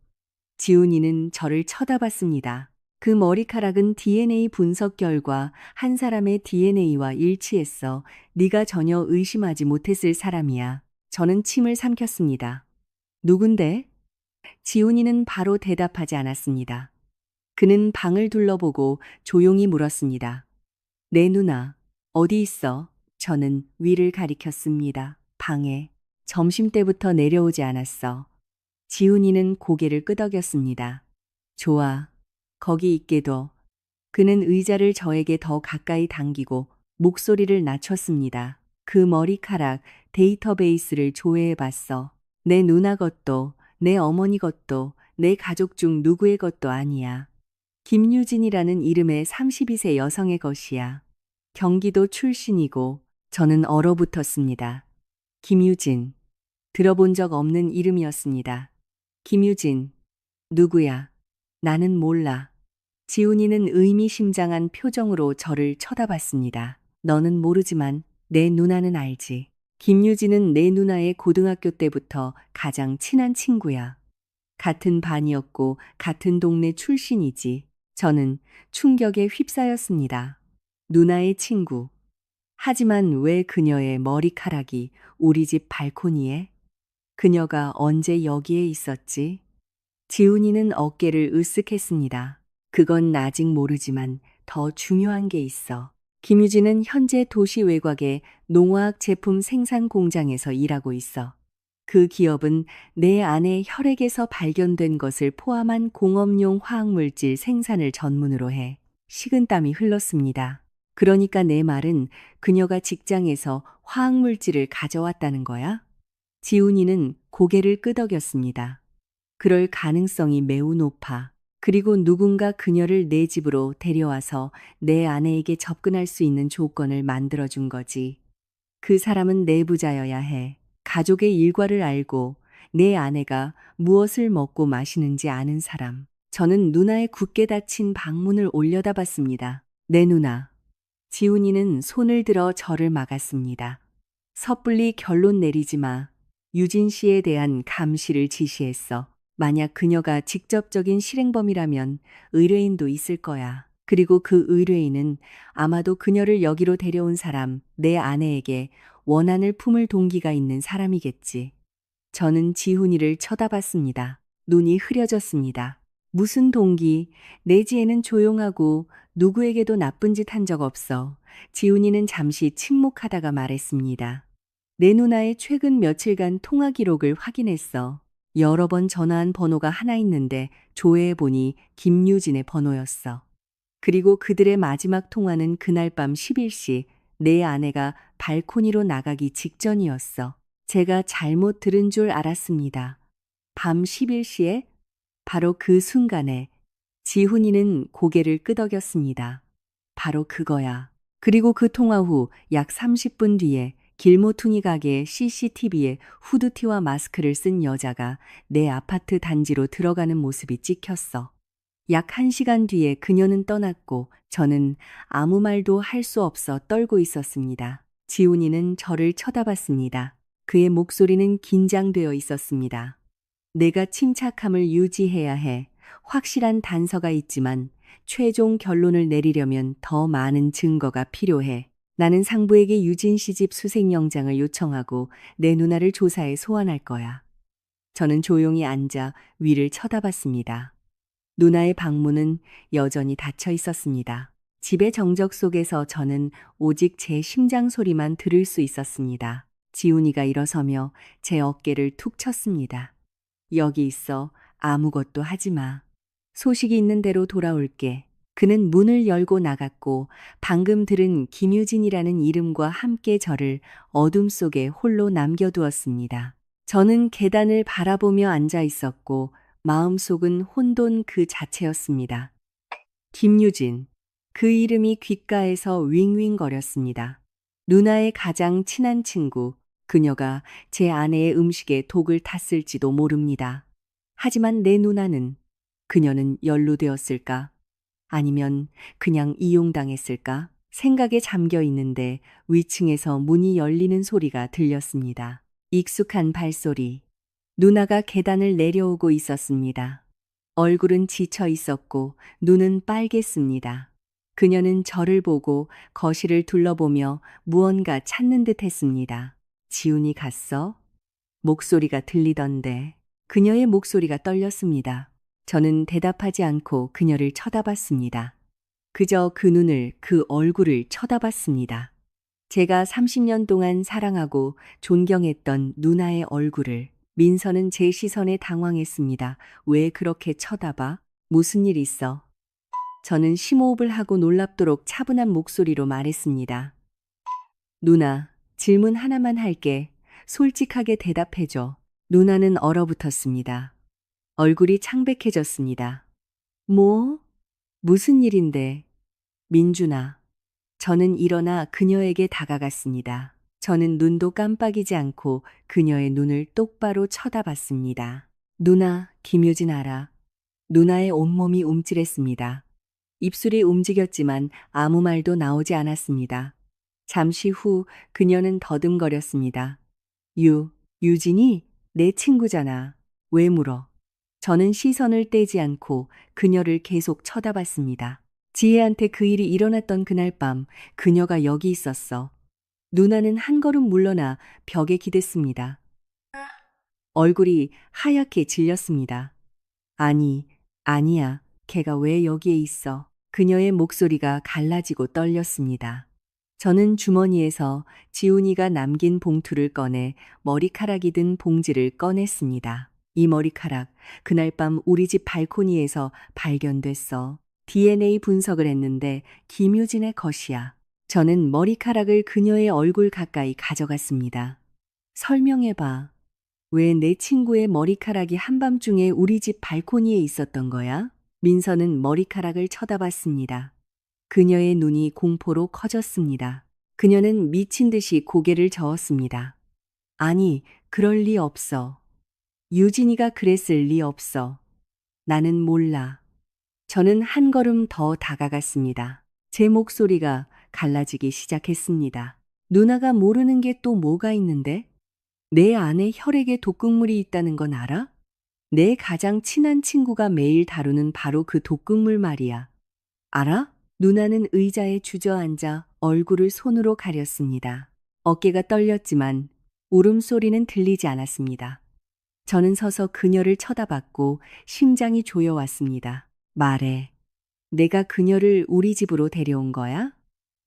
지훈이는 저를 쳐다봤습니다. 그 머리카락은 DNA 분석 결과 한 사람의 DNA와 일치했어. 네가 전혀 의심하지 못했을 사람이야. 저는 침을 삼켰습니다. 누군데? 지훈이는 바로 대답하지 않았습니다. 그는 방을 둘러보고 조용히 물었습니다. 내 누나, 어디 있어? 저는 위를 가리켰습니다. 방에. 점심때부터 내려오지 않았어. 지훈이는 고개를 끄덕였습니다. 좋아. 거기 있게 둬. 그는 의자를 저에게 더 가까이 당기고 목소리를 낮췄습니다. 그 머리카락 데이터베이스를 조회해 봤어. 내 누나 것도, 내 어머니 것도, 내 가족 중 누구의 것도 아니야. 김유진이라는 이름의 32세 여성의 것이야. 경기도 출신이고 저는 얼어붙었습니다. 김유진. 들어본 적 없는 이름이었습니다. 김유진. 누구야? 나는 몰라. 지훈이는 의미심장한 표정으로 저를 쳐다봤습니다. 너는 모르지만 내 누나는 알지. 김유진은 내 누나의 고등학교 때부터 가장 친한 친구야. 같은 반이었고 같은 동네 출신이지. 저는 충격에 휩싸였습니다. 누나의 친구. 하지만 왜 그녀의 머리카락이 우리 집 발코니에? 그녀가 언제 여기에 있었지? 지훈이는 어깨를 으쓱했습니다. 그건 아직 모르지만 더 중요한 게 있어. 김유진은 현재 도시 외곽의 농화학 제품 생산 공장에서 일하고 있어. 그 기업은 내 안의 혈액에서 발견된 것을 포함한 공업용 화학물질 생산을 전문으로 해. 식은땀이 흘렀습니다. 그러니까 내 말은 그녀가 직장에서 화학물질을 가져왔다는 거야? 지훈이는 고개를 끄덕였습니다. 그럴 가능성이 매우 높아. 그리고 누군가 그녀를 내 집으로 데려와서 내 아내에게 접근할 수 있는 조건을 만들어준 거지. 그 사람은 내부자여야 해. 가족의 일과를 알고 내 아내가 무엇을 먹고 마시는지 아는 사람. 저는 누나의 굳게 닫힌 방문을 올려다봤습니다. 내 누나. 지훈이는 손을 들어 저를 막았습니다. 섣불리 결론 내리지 마. 유진 씨에 대한 감시를 지시했어. 만약 그녀가 직접적인 실행범이라면 의뢰인도 있을 거야. 그리고 그 의뢰인은 아마도 그녀를 여기로 데려온 사람, 내 아내에게 원한을 품을 동기가 있는 사람이겠지. 저는 지훈이를 쳐다봤습니다. 눈이 흐려졌습니다. 무슨 동기? 내지에는 조용하고 누구에게도 나쁜 짓 한 적 없어. 지훈이는 잠시 침묵하다가 말했습니다. 내 누나의 최근 며칠간 통화 기록을 확인했어. 여러 번 전화한 번호가 하나 있는데 조회해보니 김유진의 번호였어. 그리고 그들의 마지막 통화는 그날 밤 11시 내 아내가 발코니로 나가기 직전이었어. 제가 잘못 들은 줄 알았습니다. 밤 11시에 바로 그 순간에 지훈이는 고개를 끄덕였습니다. 바로 그거야. 그리고 그 통화 후 약 30분 뒤에 길모퉁이 가게 CCTV에 후드티와 마스크를 쓴 여자가 내 아파트 단지로 들어가는 모습이 찍혔어. 약 1시간 뒤에 그녀는 떠났고 저는 아무 말도 할 수 없어 떨고 있었습니다. 지훈이는 저를 쳐다봤습니다. 그의 목소리는 긴장되어 있었습니다. 내가 침착함을 유지해야 해. 확실한 단서가 있지만 최종 결론을 내리려면 더 많은 증거가 필요해. 나는 상부에게 유진 씨 집 수색영장을 요청하고 내 누나를 조사해 소환할 거야. 저는 조용히 앉아 위를 쳐다봤습니다. 누나의 방문은 여전히 닫혀 있었습니다. 집의 정적 속에서 저는 오직 제 심장 소리만 들을 수 있었습니다. 지훈이가 일어서며 제 어깨를 툭 쳤습니다. 여기 있어. 아무것도 하지 마. 소식이 있는 대로 돌아올게. 그는 문을 열고 나갔고 방금 들은 김유진이라는 이름과 함께 저를 어둠 속에 홀로 남겨두었습니다. 저는 계단을 바라보며 앉아 있었고 마음속은 혼돈 그 자체였습니다. 김유진. 그 이름이 귓가에서 윙윙거렸습니다. 누나의 가장 친한 친구. 그녀가 제 아내의 음식에 독을 탔을지도 모릅니다. 하지만 내 누나는 그녀는 연루되었을까? 아니면 그냥 이용당했을까? 생각에 잠겨 있는데 위층에서 문이 열리는 소리가 들렸습니다. 익숙한 발소리. 누나가 계단을 내려오고 있었습니다. 얼굴은 지쳐 있었고 눈은 빨갰습니다. 그녀는 저를 보고 거실을 둘러보며 무언가 찾는 듯 했습니다. 지훈이 갔어? 목소리가 들리던데. 그녀의 목소리가 떨렸습니다. 저는 대답하지 않고 그녀를 쳐다봤습니다. 그저 그 눈을, 그 얼굴을 쳐다봤습니다. 제가 30년 동안 사랑하고 존경했던 누나의 얼굴을. 민서는 제 시선에 당황했습니다. 왜 그렇게 쳐다봐? 무슨 일 있어? 저는 심호흡을 하고 놀랍도록 차분한 목소리로 말했습니다. 누나, 질문 하나만 할게. 솔직하게 대답해줘. 누나는 얼어붙었습니다. 얼굴이 창백해졌습니다. 뭐? 무슨 일인데? 민준아. 저는 일어나 그녀에게 다가갔습니다. 저는 눈도 깜빡이지 않고 그녀의 눈을 똑바로 쳐다봤습니다. 누나, 김유진 알아. 누나의 온몸이 움찔했습니다. 입술이 움직였지만 아무 말도 나오지 않았습니다. 잠시 후 그녀는 더듬거렸습니다. 유진이? 내 친구잖아. 왜 물어? 저는 시선을 떼지 않고 그녀를 계속 쳐다봤습니다. 지혜한테 그 일이 일어났던 그날 밤 그녀가 여기 있었어. 누나는 한 걸음 물러나 벽에 기댔습니다. 얼굴이 하얗게 질렸습니다. 아니야. 걔가 왜 여기에 있어? 그녀의 목소리가 갈라지고 떨렸습니다. 저는 주머니에서 지훈이가 남긴 봉투를 꺼내 머리카락이 든 봉지를 꺼냈습니다. 이 머리카락, 그날 밤 우리 집 발코니에서 발견됐어. DNA 분석을 했는데 김유진의 것이야. 저는 머리카락을 그녀의 얼굴 가까이 가져갔습니다. 설명해봐. 왜 내 친구의 머리카락이 한밤중에 우리 집 발코니에 있었던 거야? 민서는 머리카락을 쳐다봤습니다. 그녀의 눈이 공포로 커졌습니다. 그녀는 미친 듯이 고개를 저었습니다. 아니, 그럴 리 없어. 유진이가 그랬을 리 없어. 나는 몰라. 저는 한 걸음 더 다가갔습니다. 제 목소리가 갈라지기 시작했습니다. 누나가 모르는 게 또 뭐가 있는데? 내 안에 혈액에 독극물이 있다는 건 알아? 내 가장 친한 친구가 매일 다루는 바로 그 독극물 말이야. 알아? 누나는 의자에 주저앉아 얼굴을 손으로 가렸습니다. 어깨가 떨렸지만 울음소리는 들리지 않았습니다. 저는 서서 그녀를 쳐다봤고 심장이 조여왔습니다. 말해. 내가 그녀를 우리 집으로 데려온 거야?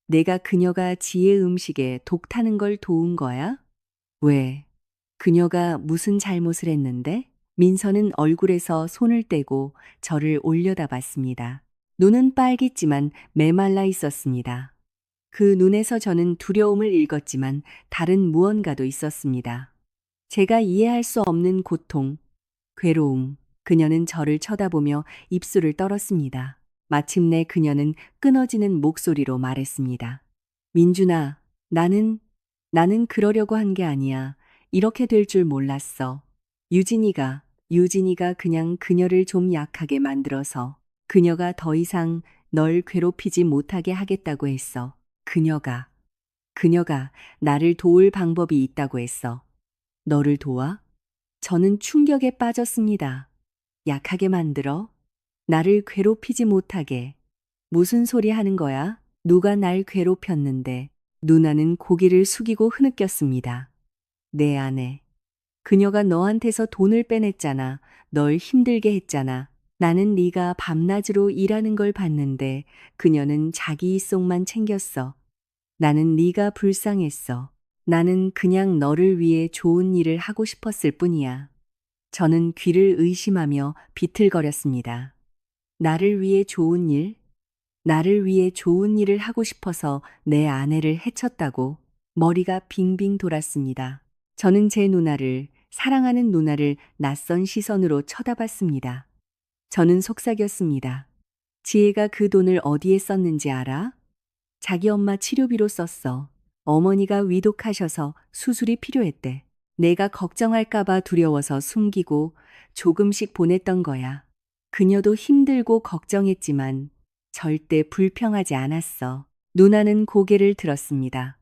내가 그녀가 지혜 음식에 독 타는 걸 도운 거야? 왜? 그녀가 무슨 잘못을 했는데? 민서는 얼굴에서 손을 떼고 저를 올려다봤습니다. 눈은 빨갰지만 메말라 있었습니다. 그 눈에서 저는 두려움을 읽었지만 다른 무언가도 있었습니다. 제가 이해할 수 없는 고통, 괴로움. 그녀는 저를 쳐다보며 입술을 떨었습니다. 마침내 그녀는 끊어지는 목소리로 말했습니다. 민준아, 나는 그러려고 한 게 아니야. 이렇게 될 줄 몰랐어. 유진이가 그냥 그녀를 좀 약하게 만들어서 그녀가 더 이상 널 괴롭히지 못하게 하겠다고 했어. 그녀가 나를 도울 방법이 있다고 했어. 너를 도와? 저는 충격에 빠졌습니다. 약하게 만들어? 나를 괴롭히지 못하게. 무슨 소리 하는 거야? 누가 날 괴롭혔는데? 누나는 고개를 숙이고 흐느꼈습니다. 내 아내. 그녀가 너한테서 돈을 빼냈잖아. 널 힘들게 했잖아. 나는 네가 밤낮으로 일하는 걸 봤는데 그녀는 자기 이속만 챙겼어. 나는 네가 불쌍했어. 나는 그냥 너를 위해 좋은 일을 하고 싶었을 뿐이야. 저는 귀를 의심하며 비틀거렸습니다. 나를 위해 좋은 일? 나를 위해 좋은 일을 하고 싶어서 내 아내를 해쳤다고 머리가 빙빙 돌았습니다. 저는 제 누나를, 사랑하는 누나를 낯선 시선으로 쳐다봤습니다. 저는 속삭였습니다. 지혜가 그 돈을 어디에 썼는지 알아? 자기 엄마 치료비로 썼어. 어머니가 위독하셔서 수술이 필요했대. 내가 걱정할까봐 두려워서 숨기고 조금씩 보냈던 거야. 그녀도 힘들고 걱정했지만 절대 불평하지 않았어. 누나는 고개를 들었습니다.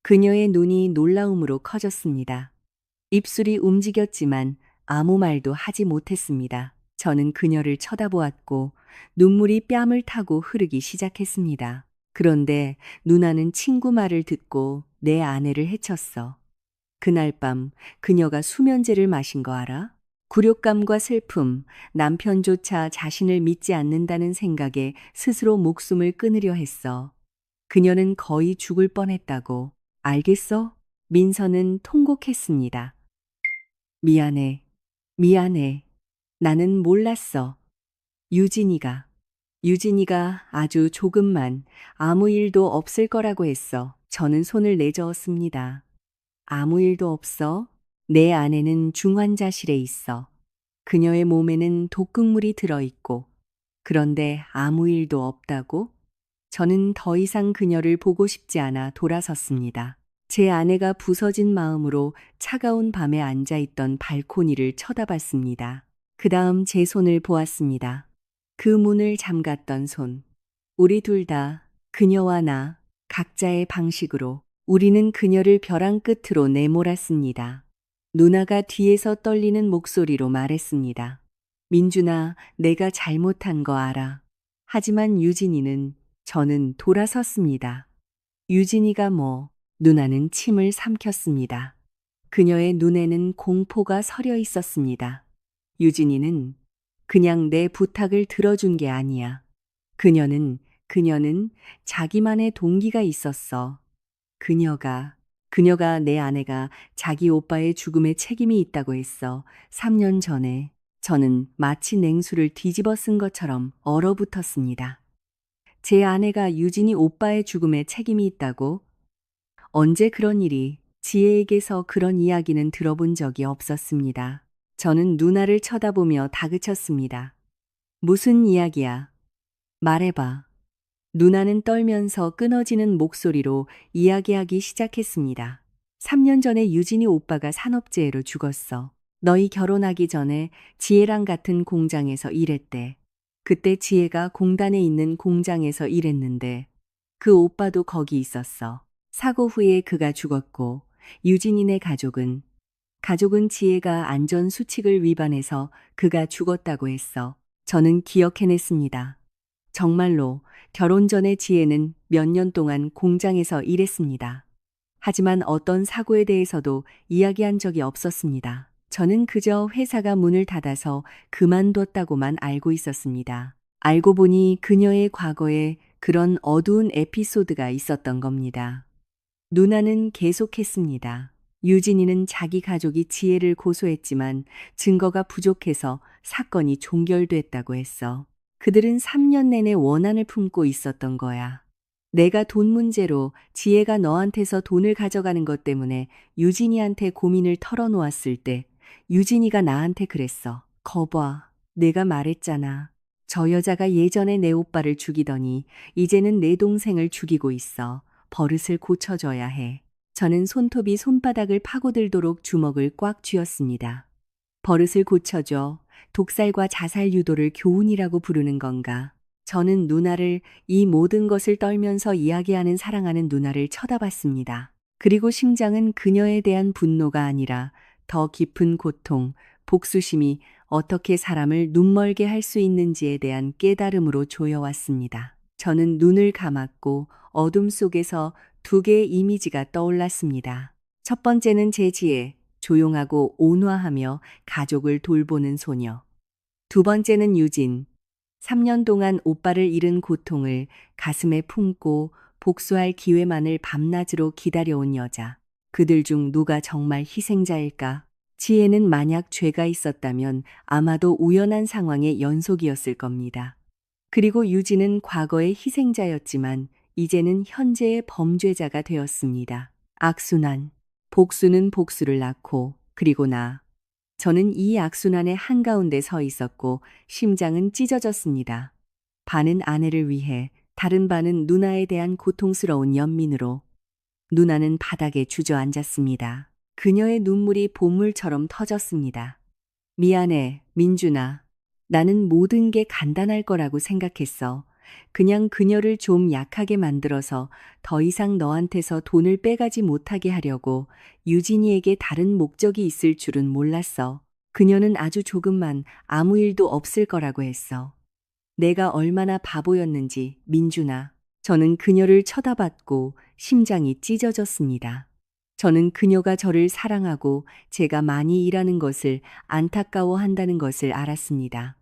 그녀의 눈이 놀라움으로 커졌습니다. 입술이 움직였지만 아무 말도 하지 못했습니다. 저는 그녀를 쳐다보았고 눈물이 뺨을 타고 흐르기 시작했습니다. 그런데 누나는 친구 말을 듣고 내 아내를 해쳤어. 그날 밤 그녀가 수면제를 마신 거 알아? 굴욕감과 슬픔, 남편조차 자신을 믿지 않는다는 생각에 스스로 목숨을 끊으려 했어. 그녀는 거의 죽을 뻔했다고. 알겠어? 민서는 통곡했습니다. 미안해. 미안해. 나는 몰랐어. 유진이가. 유진이가 아주 조금만 아무 일도 없을 거라고 했어. 저는 손을 내저었습니다. 아무 일도 없어? 내 아내는 중환자실에 있어. 그녀의 몸에는 독극물이 들어있고. 그런데 아무 일도 없다고? 저는 더 이상 그녀를 보고 싶지 않아 돌아섰습니다. 제 아내가 부서진 마음으로 차가운 밤에 앉아있던 발코니를 쳐다봤습니다. 그 다음 제 손을 보았습니다. 그 문을 잠갔던 손. 우리 둘 다, 그녀와 나, 각자의 방식으로 우리는 그녀를 벼랑 끝으로 내몰았습니다. 누나가 뒤에서 떨리는 목소리로 말했습니다. 민준아, 내가 잘못한 거 알아. 하지만 저는 돌아섰습니다. 유진이가 뭐, 누나는 침을 삼켰습니다. 그녀의 눈에는 공포가 서려 있었습니다. 유진이는 그냥 내 부탁을 들어준 게 아니야. 그녀는 자기만의 동기가 있었어. 그녀가 내 아내가 자기 오빠의 죽음에 책임이 있다고 했어. 3년 전에 저는 마치 냉수를 뒤집어 쓴 것처럼 얼어붙었습니다. 제 아내가 유진이 오빠의 죽음에 책임이 있다고? 언제 그런 일이 지혜에게서 그런 이야기는 들어본 적이 없었습니다. 저는 누나를 쳐다보며 다그쳤습니다. 무슨 이야기야? 말해봐. 누나는 떨면서 끊어지는 목소리로 이야기하기 시작했습니다. 3년 전에 유진이 오빠가 산업재해로 죽었어. 너희 결혼하기 전에 지혜랑 같은 공장에서 일했대. 그때 지혜가 공단에 있는 공장에서 일했는데 그 오빠도 거기 있었어. 사고 후에 그가 죽었고 유진이네 가족은 지혜가 안전수칙을 위반해서 그가 죽었다고 했어. 저는 기억해냈습니다. 정말로 결혼 전에 지혜는 몇 년 동안 공장에서 일했습니다. 하지만 어떤 사고에 대해서도 이야기한 적이 없었습니다. 저는 그저 회사가 문을 닫아서 그만뒀다고만 알고 있었습니다. 알고 보니 그녀의 과거에 그런 어두운 에피소드가 있었던 겁니다. 누나는 계속했습니다. 유진이는 자기 가족이 지혜를 고소했지만 증거가 부족해서 사건이 종결됐다고 했어. 그들은 3년 내내 원한을 품고 있었던 거야. 내가 돈 문제로 지혜가 너한테서 돈을 가져가는 것 때문에 유진이한테 고민을 털어놓았을 때 유진이가 나한테 그랬어. 거봐, 내가 말했잖아. 저 여자가 예전에 내 오빠를 죽이더니 이제는 내 동생을 죽이고 있어. 버릇을 고쳐줘야 해. 저는 손톱이 손바닥을 파고들도록 주먹을 꽉 쥐었습니다. 버릇을 고쳐줘. 독살과 자살 유도를 교훈이라고 부르는 건가? 저는 누나를 이 모든 것을 떨면서 이야기하는 사랑하는 누나를 쳐다봤습니다. 그리고 심장은 그녀에 대한 분노가 아니라 더 깊은 고통, 복수심이 어떻게 사람을 눈멀게 할 수 있는지에 대한 깨달음으로 조여왔습니다. 저는 눈을 감았고 어둠 속에서 두 개의 이미지가 떠올랐습니다. 첫 번째는 제 지혜, 조용하고 온화하며 가족을 돌보는 소녀. 두 번째는 유진, 3년 동안 오빠를 잃은 고통을 가슴에 품고 복수할 기회만을 밤낮으로 기다려온 여자. 그들 중 누가 정말 희생자일까? 지혜는 만약 죄가 있었다면 아마도 우연한 상황의 연속이었을 겁니다. 그리고 유진은 과거의 희생자였지만 이제는 현재의 범죄자가 되었습니다. 악순환. 복수는 복수를 낳고 그리고 저는 이 악순환의 한가운데 서 있었고 심장은 찢어졌습니다. 반은 아내를 위해 다른 반은 누나에 대한 고통스러운 연민으로 누나는 바닥에 주저앉았습니다. 그녀의 눈물이 봇물처럼 터졌습니다. 미안해, 민준아. 나는 모든 게 간단할 거라고 생각했어. 그냥 그녀를 좀 약하게 만들어서 더 이상 너한테서 돈을 빼가지 못하게 하려고 유진이에게 다른 목적이 있을 줄은 몰랐어. 그녀는 아주 조금만 아무 일도 없을 거라고 했어. 내가 얼마나 바보였는지, 민준아. 저는 그녀를 쳐다봤고 심장이 찢어졌습니다. 저는 그녀가 저를 사랑하고 제가 많이 일하는 것을 안타까워한다는 것을 알았습니다.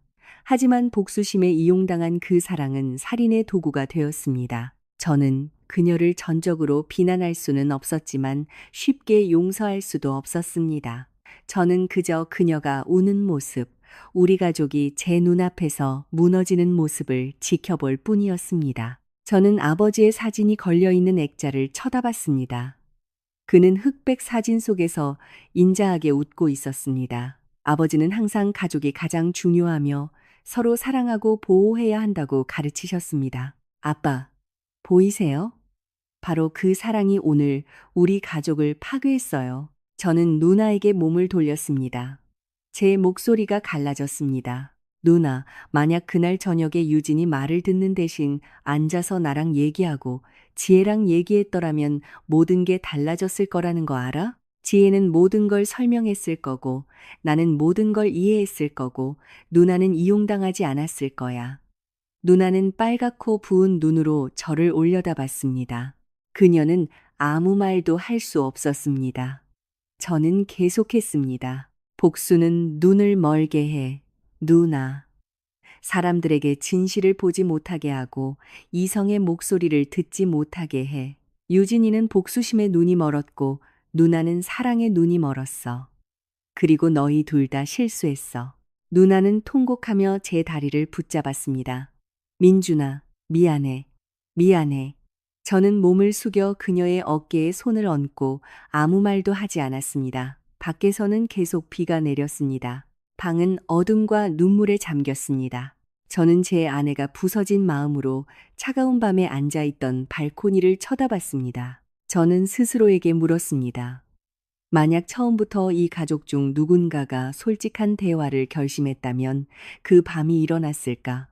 하지만 복수심에 이용당한 그 사랑은 살인의 도구가 되었습니다. 저는 그녀를 전적으로 비난할 수는 없었지만 쉽게 용서할 수도 없었습니다. 저는 그저 그녀가 우는 모습, 우리 가족이 제 눈앞에서 무너지는 모습을 지켜볼 뿐이었습니다. 저는 아버지의 사진이 걸려있는 액자를 쳐다봤습니다. 그는 흑백 사진 속에서 인자하게 웃고 있었습니다. 아버지는 항상 가족이 가장 중요하며 서로 사랑하고 보호해야 한다고 가르치셨습니다. 아빠, 보이세요? 바로 그 사랑이 오늘 우리 가족을 파괴했어요. 저는 누나에게 몸을 돌렸습니다. 제 목소리가 갈라졌습니다. 누나, 만약 그날 저녁에 유진이 말을 듣는 대신 앉아서 나랑 얘기하고 지혜랑 얘기했더라면 모든 게 달라졌을 거라는 거 알아? 지혜는 모든 걸 설명했을 거고 나는 모든 걸 이해했을 거고 누나는 이용당하지 않았을 거야. 누나는 빨갛고 부은 눈으로 저를 올려다봤습니다. 그녀는 아무 말도 할 수 없었습니다. 저는 계속했습니다. 복수는 눈을 멀게 해. 누나. 사람들에게 진실을 보지 못하게 하고 이성의 목소리를 듣지 못하게 해. 유진이는 복수심에 눈이 멀었고 누나는 사랑에 눈이 멀었어. 그리고 너희 둘 다 실수했어. 누나는 통곡하며 제 다리를 붙잡았습니다. 민준아, 미안해. 미안해. 저는 몸을 숙여 그녀의 어깨에 손을 얹고 아무 말도 하지 않았습니다. 밖에서는 계속 비가 내렸습니다. 방은 어둠과 눈물에 잠겼습니다. 저는 제 아내가 부서진 마음으로 차가운 밤에 앉아있던 발코니를 쳐다봤습니다. 저는 스스로에게 물었습니다. 만약 처음부터 이 가족 중 누군가가 솔직한 대화를 결심했다면 그 밤이 일어났을까?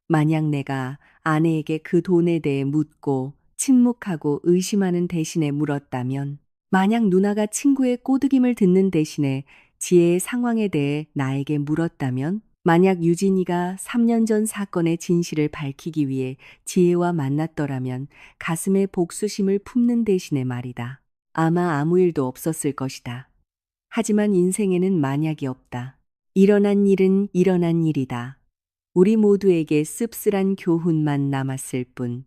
만약 내가 아내에게 그 돈에 대해 묻고 침묵하고 의심하는 대신에 물었다면, 만약 누나가 친구의 꼬드김을 듣는 대신에 지혜의 상황에 대해 나에게 물었다면, 만약 유진이가 3년 전 사건의 진실을 밝히기 위해 지혜와 만났더라면 가슴에 복수심을 품는 대신에 말이다. 아마 아무 일도 없었을 것이다. 하지만 인생에는 만약이 없다. 일어난 일은 일어난 일이다. 우리 모두에게 씁쓸한 교훈만 남았을 뿐.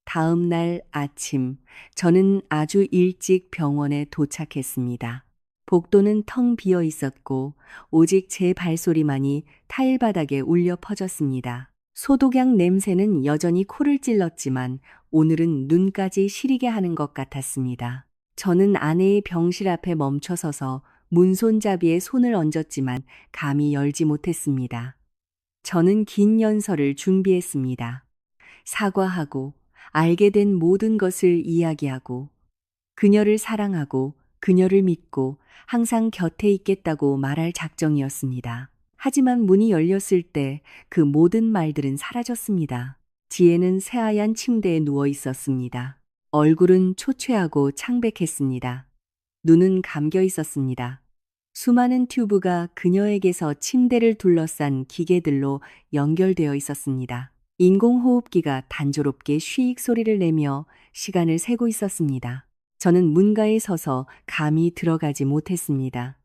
다음 날 아침, 저는 아주 일찍 병원에 도착했습니다. 복도는 텅 비어 있었고, 오직 제 발소리만이 타일바닥에 울려 퍼졌습니다. 소독약 냄새는 여전히 코를 찔렀지만, 오늘은 눈까지 시리게 하는 것 같았습니다. 저는 아내의 병실 앞에 멈춰서서 문손잡이에 손을 얹었지만, 감히 열지 못했습니다. 저는 긴 연설을 준비했습니다. 사과하고, 알게 된 모든 것을 이야기하고, 그녀를 사랑하고, 그녀를 믿고, 항상 곁에 있겠다고 말할 작정이었습니다. 하지만 문이 열렸을 때 그 모든 말들은 사라졌습니다. 지혜는 새하얀 침대에 누워 있었습니다. 얼굴은 초췌하고 창백했습니다. 눈은 감겨 있었습니다. 수많은 튜브가 그녀에게서 침대를 둘러싼 기계들로 연결되어 있었습니다. 인공호흡기가 단조롭게 쉬익 소리를 내며 시간을 세고 있었습니다. 저는 문가에 서서 감히 들어가지 못했습니다.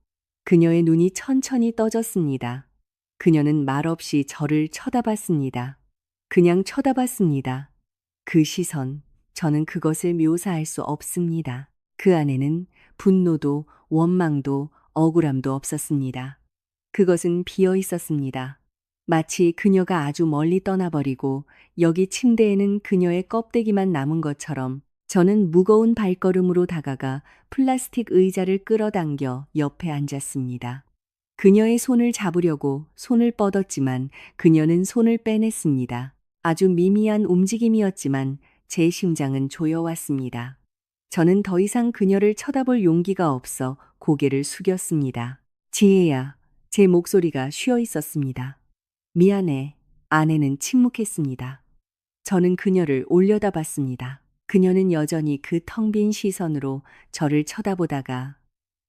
그녀의 눈이 천천히 떠졌습니다. 그녀는 말없이 저를 쳐다봤습니다. 그냥 쳐다봤습니다. 그 시선, 저는 그것을 묘사할 수 없습니다. 그 안에는 분노도 원망도 억울함도 없었습니다. 그것은 비어 있었습니다. 마치 그녀가 아주 멀리 떠나버리고 여기 침대에는 그녀의 껍데기만 남은 것처럼 저는 무거운 발걸음으로 다가가 플라스틱 의자를 끌어당겨 옆에 앉았습니다. 그녀의 손을 잡으려고 손을 뻗었지만 그녀는 손을 빼냈습니다. 아주 미미한 움직임이었지만 제 심장은 조여왔습니다. 저는 더 이상 그녀를 쳐다볼 용기가 없어 고개를 숙였습니다. 지혜야, 제 목소리가 쉬어 있었습니다. 미안해. 아내는 침묵했습니다. 저는 그녀를 올려다봤습니다. 그녀는 여전히 그 텅 빈 시선으로 저를 쳐다보다가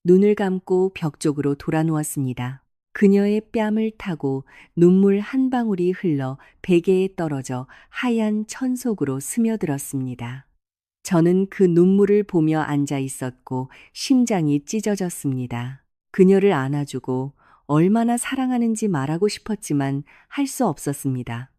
눈을 감고 벽 쪽으로 돌아 누웠습니다. 그녀의 뺨을 타고 눈물 한 방울이 흘러 베개에 떨어져 하얀 천 속으로 스며들었습니다. 저는 그 눈물을 보며 앉아 있었고 심장이 찢어졌습니다. 그녀를 안아주고 얼마나 사랑하는지 말하고 싶었지만 할 수 없었습니다.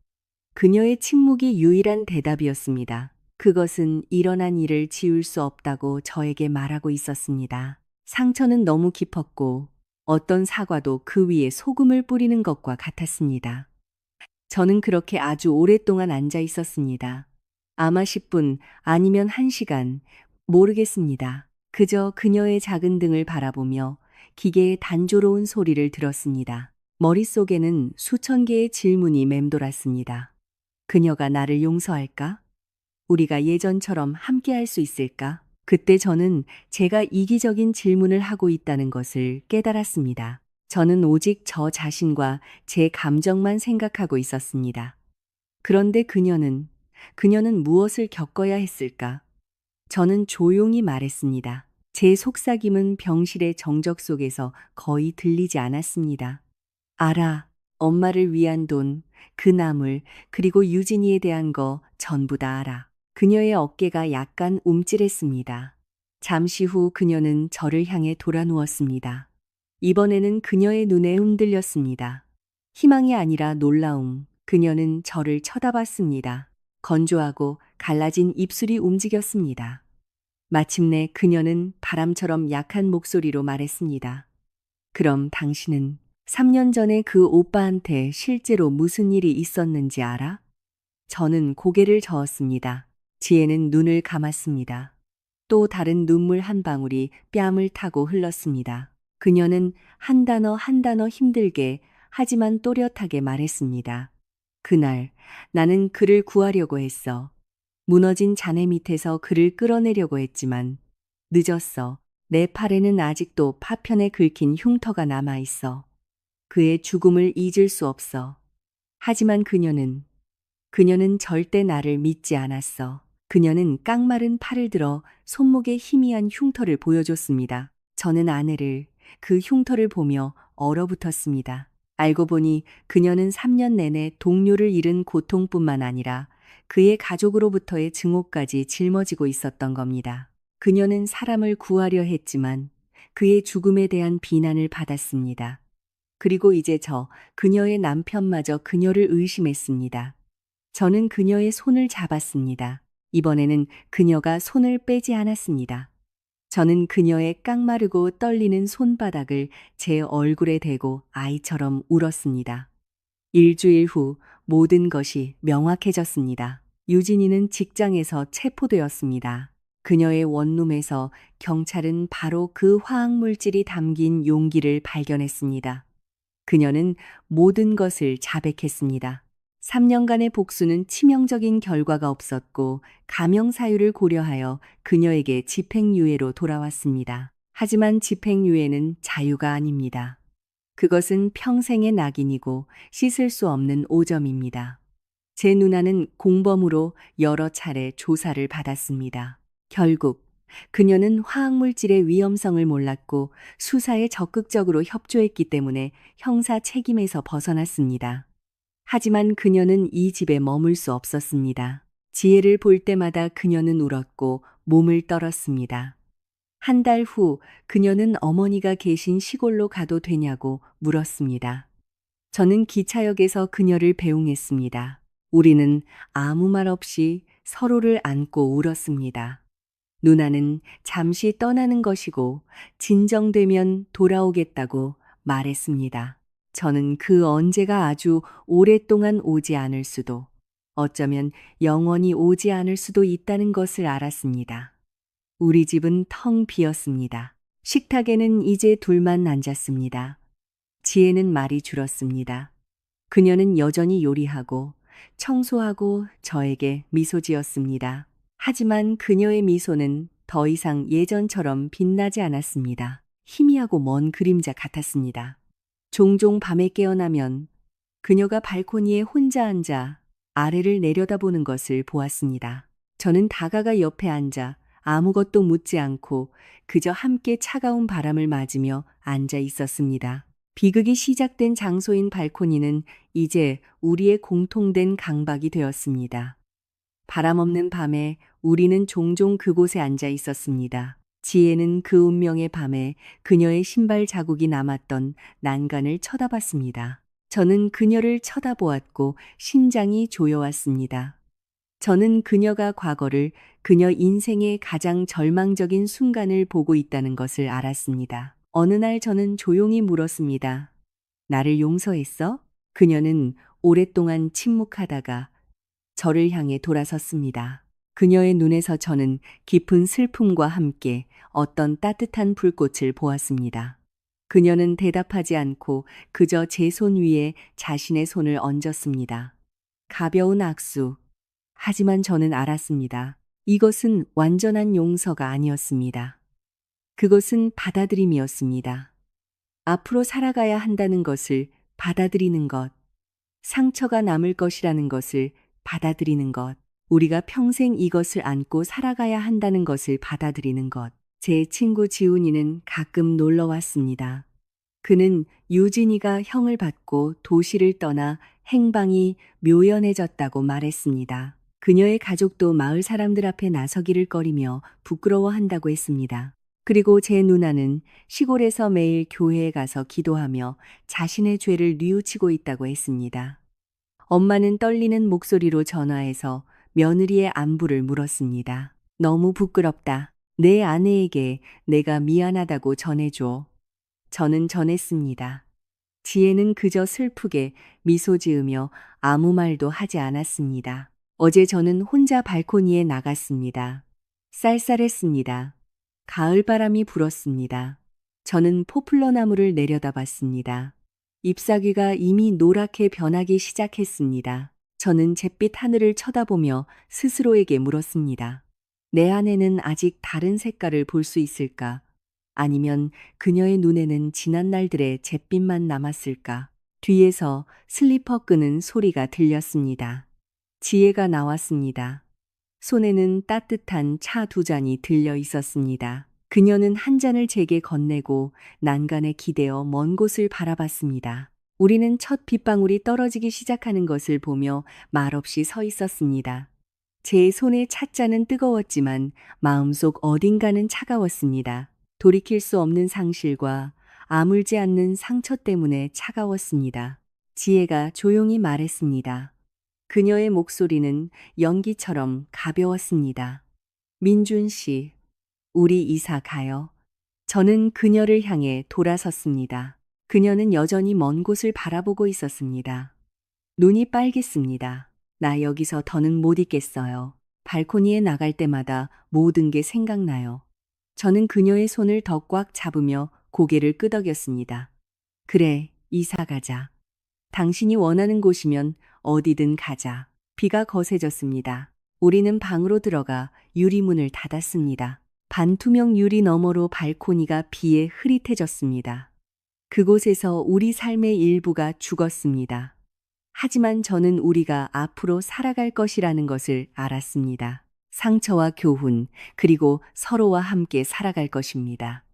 그녀의 침묵이 유일한 대답이었습니다. 그것은 일어난 일을 지울 수 없다고 저에게 말하고 있었습니다. 상처는 너무 깊었고 어떤 사과도 그 위에 소금을 뿌리는 것과 같았습니다. 저는 그렇게 아주 오랫동안 앉아 있었습니다. 아마 10분 아니면 1시간, 모르겠습니다. 그저 그녀의 작은 등을 바라보며 기계의 단조로운 소리를 들었습니다. 머릿속에는 수천 개의 질문이 맴돌았습니다. 그녀가 나를 용서할까? 우리가 예전처럼 함께할 수 있을까? 그때 저는 제가 이기적인 질문을 하고 있다는 것을 깨달았습니다. 저는 오직 저 자신과 제 감정만 생각하고 있었습니다. 그런데 그녀는 무엇을 겪어야 했을까? 저는 조용히 말했습니다. 제 속삭임은 병실의 정적 속에서 거의 들리지 않았습니다. 알아. 엄마를 위한 돈, 그 나물, 그리고 유진이에 대한 거 전부 다 알아. 그녀의 어깨가 약간 움찔했습니다. 잠시 후 그녀는 저를 향해 돌아 누웠습니다. 이번에는 그녀의 눈에 흔들렸습니다. 희망이 아니라 놀라움. 그녀는 저를 쳐다봤습니다. 건조하고 갈라진 입술이 움직였습니다. 마침내 그녀는 바람처럼 약한 목소리로 말했습니다. 그럼 당신은 3년 전에 그 오빠한테 실제로 무슨 일이 있었는지 알아? 저는 고개를 저었습니다. 지혜는 눈을 감았습니다. 또 다른 눈물 한 방울이 뺨을 타고 흘렀습니다. 그녀는 한 단어 한 단어 힘들게 하지만 또렷하게 말했습니다. 그날 나는 그를 구하려고 했어. 무너진 잔해 밑에서 그를 끌어내려고 했지만 늦었어. 내 팔에는 아직도 파편에 긁힌 흉터가 남아 있어. 그의 죽음을 잊을 수 없어. 하지만 그녀는 절대 나를 믿지 않았어. 그녀는 깡마른 팔을 들어 손목에 희미한 흉터를 보여줬습니다. 저는 아내를 그 흉터를 보며 얼어붙었습니다. 알고 보니 그녀는 3년 내내 동료를 잃은 고통뿐만 아니라 그의 가족으로부터의 증오까지 짊어지고 있었던 겁니다. 그녀는 사람을 구하려 했지만 그의 죽음에 대한 비난을 받았습니다. 그리고 이제 그녀의 남편마저 그녀를 의심했습니다. 저는 그녀의 손을 잡았습니다. 이번에는 그녀가 손을 빼지 않았습니다. 저는 그녀의 깡마르고 떨리는 손바닥을 제 얼굴에 대고 아이처럼 울었습니다. 일주일 후 모든 것이 명확해졌습니다. 유진이는 직장에서 체포되었습니다. 그녀의 원룸에서 경찰은 바로 그 화학물질이 담긴 용기를 발견했습니다. 그녀는 모든 것을 자백했습니다. 3년간의 복수는 치명적인 결과가 없었고 감형 사유를 고려하여 그녀에게 집행유예로 돌아왔습니다. 하지만 집행유예는 자유가 아닙니다. 그것은 평생의 낙인이고 씻을 수 없는 오점입니다. 제 누나는 공범으로 여러 차례 조사를 받았습니다. 결국 그녀는 화학물질의 위험성을 몰랐고 수사에 적극적으로 협조했기 때문에 형사 책임에서 벗어났습니다. 하지만 그녀는 이 집에 머물 수 없었습니다. 지혜를 볼 때마다 그녀는 울었고 몸을 떨었습니다. 한 달 후 그녀는 어머니가 계신 시골로 가도 되냐고 물었습니다. 저는 기차역에서 그녀를 배웅했습니다. 우리는 아무 말 없이 서로를 안고 울었습니다. 누나는 잠시 떠나는 것이고 진정되면 돌아오겠다고 말했습니다. 저는 그 언제가 아주 오랫동안 오지 않을 수도, 어쩌면 영원히 오지 않을 수도 있다는 것을 알았습니다. 우리 집은 텅 비었습니다. 식탁에는 이제 둘만 앉았습니다. 지혜는 말이 줄었습니다. 그녀는 여전히 요리하고 청소하고 저에게 미소 지었습니다. 하지만 그녀의 미소는 더 이상 예전처럼 빛나지 않았습니다. 희미하고 먼 그림자 같았습니다. 종종 밤에 깨어나면 그녀가 발코니에 혼자 앉아 아래를 내려다보는 것을 보았습니다. 저는 다가가 옆에 앉아 아무것도 묻지 않고 그저 함께 차가운 바람을 맞으며 앉아 있었습니다. 비극이 시작된 장소인 발코니는 이제 우리의 공통된 강박이 되었습니다. 바람 없는 밤에 우리는 종종 그곳에 앉아 있었습니다. 지혜는 그 운명의 밤에 그녀의 신발 자국이 남았던 난간을 쳐다봤습니다. 저는 그녀를 쳐다보았고 심장이 조여왔습니다. 저는 그녀가 과거를, 그녀 인생의 가장 절망적인 순간을 보고 있다는 것을 알았습니다. 어느 날 저는 조용히 물었습니다. 나를 용서했어? 그녀는 오랫동안 침묵하다가 저를 향해 돌아섰습니다. 그녀의 눈에서 저는 깊은 슬픔과 함께 어떤 따뜻한 불꽃을 보았습니다. 그녀는 대답하지 않고 그저 제 손 위에 자신의 손을 얹었습니다. 가벼운 악수. 하지만 저는 알았습니다. 이것은 완전한 용서가 아니었습니다. 그것은 받아들임이었습니다. 앞으로 살아가야 한다는 것을 받아들이는 것, 상처가 남을 것이라는 것을 받아들이는 것, 우리가 평생 이것을 안고 살아가야 한다는 것을 받아들이는 것. 제 친구 지훈이는 가끔 놀러 왔습니다. 그는 유진이가 형을 받고 도시를 떠나 행방이 묘연해졌다고 말했습니다. 그녀의 가족도 마을 사람들 앞에 나서기를 꺼리며 부끄러워한다고 했습니다. 그리고 제 누나는 시골에서 매일 교회에 가서 기도하며 자신의 죄를 뉘우치고 있다고 했습니다. 엄마는 떨리는 목소리로 전화해서 며느리의 안부를 물었습니다. 너무 부끄럽다. 내 아내에게 내가 미안하다고 전해줘. 저는 전했습니다. 지혜는 그저 슬프게 미소 지으며 아무 말도 하지 않았습니다. 어제 저는 혼자 발코니에 나갔습니다. 쌀쌀했습니다. 가을바람이 불었습니다. 저는 포플러 나무를 내려다봤습니다. 잎사귀가 이미 노랗게 변하기 시작했습니다. 저는 잿빛 하늘을 쳐다보며 스스로에게 물었습니다. 내 안에는 아직 다른 색깔을 볼 수 있을까? 아니면 그녀의 눈에는 지난 날들의 잿빛만 남았을까? 뒤에서 슬리퍼 끄는 소리가 들렸습니다. 지혜가 나왔습니다. 손에는 따뜻한 차 2잔이 들려 있었습니다. 그녀는 한 잔을 제게 건네고 난간에 기대어 먼 곳을 바라봤습니다. 우리는 첫 빗방울이 떨어지기 시작하는 것을 보며 말없이 서 있었습니다. 제 손의 찻잔은 뜨거웠지만 마음속 어딘가는 차가웠습니다. 돌이킬 수 없는 상실과 아물지 않는 상처 때문에 차가웠습니다. 지혜가 조용히 말했습니다. 그녀의 목소리는 연기처럼 가벼웠습니다. 민준 씨, 우리 이사 가요. 저는 그녀를 향해 돌아섰습니다. 그녀는 여전히 먼 곳을 바라보고 있었습니다. 눈이 빨갰습니다. 나 여기서 더는 못 있겠어요. 발코니에 나갈 때마다 모든 게 생각나요. 저는 그녀의 손을 더 꽉 잡으며 고개를 끄덕였습니다. 그래, 이사 가자. 당신이 원하는 곳이면 어디든 가자. 비가 거세졌습니다. 우리는 방으로 들어가 유리문을 닫았습니다. 반투명 유리 너머로 발코니가 비에 흐릿해졌습니다. 그곳에서 우리 삶의 일부가 죽었습니다. 하지만 저는 우리가 앞으로 살아갈 것이라는 것을 알았습니다. 상처와 교훈, 그리고 서로와 함께 살아갈 것입니다.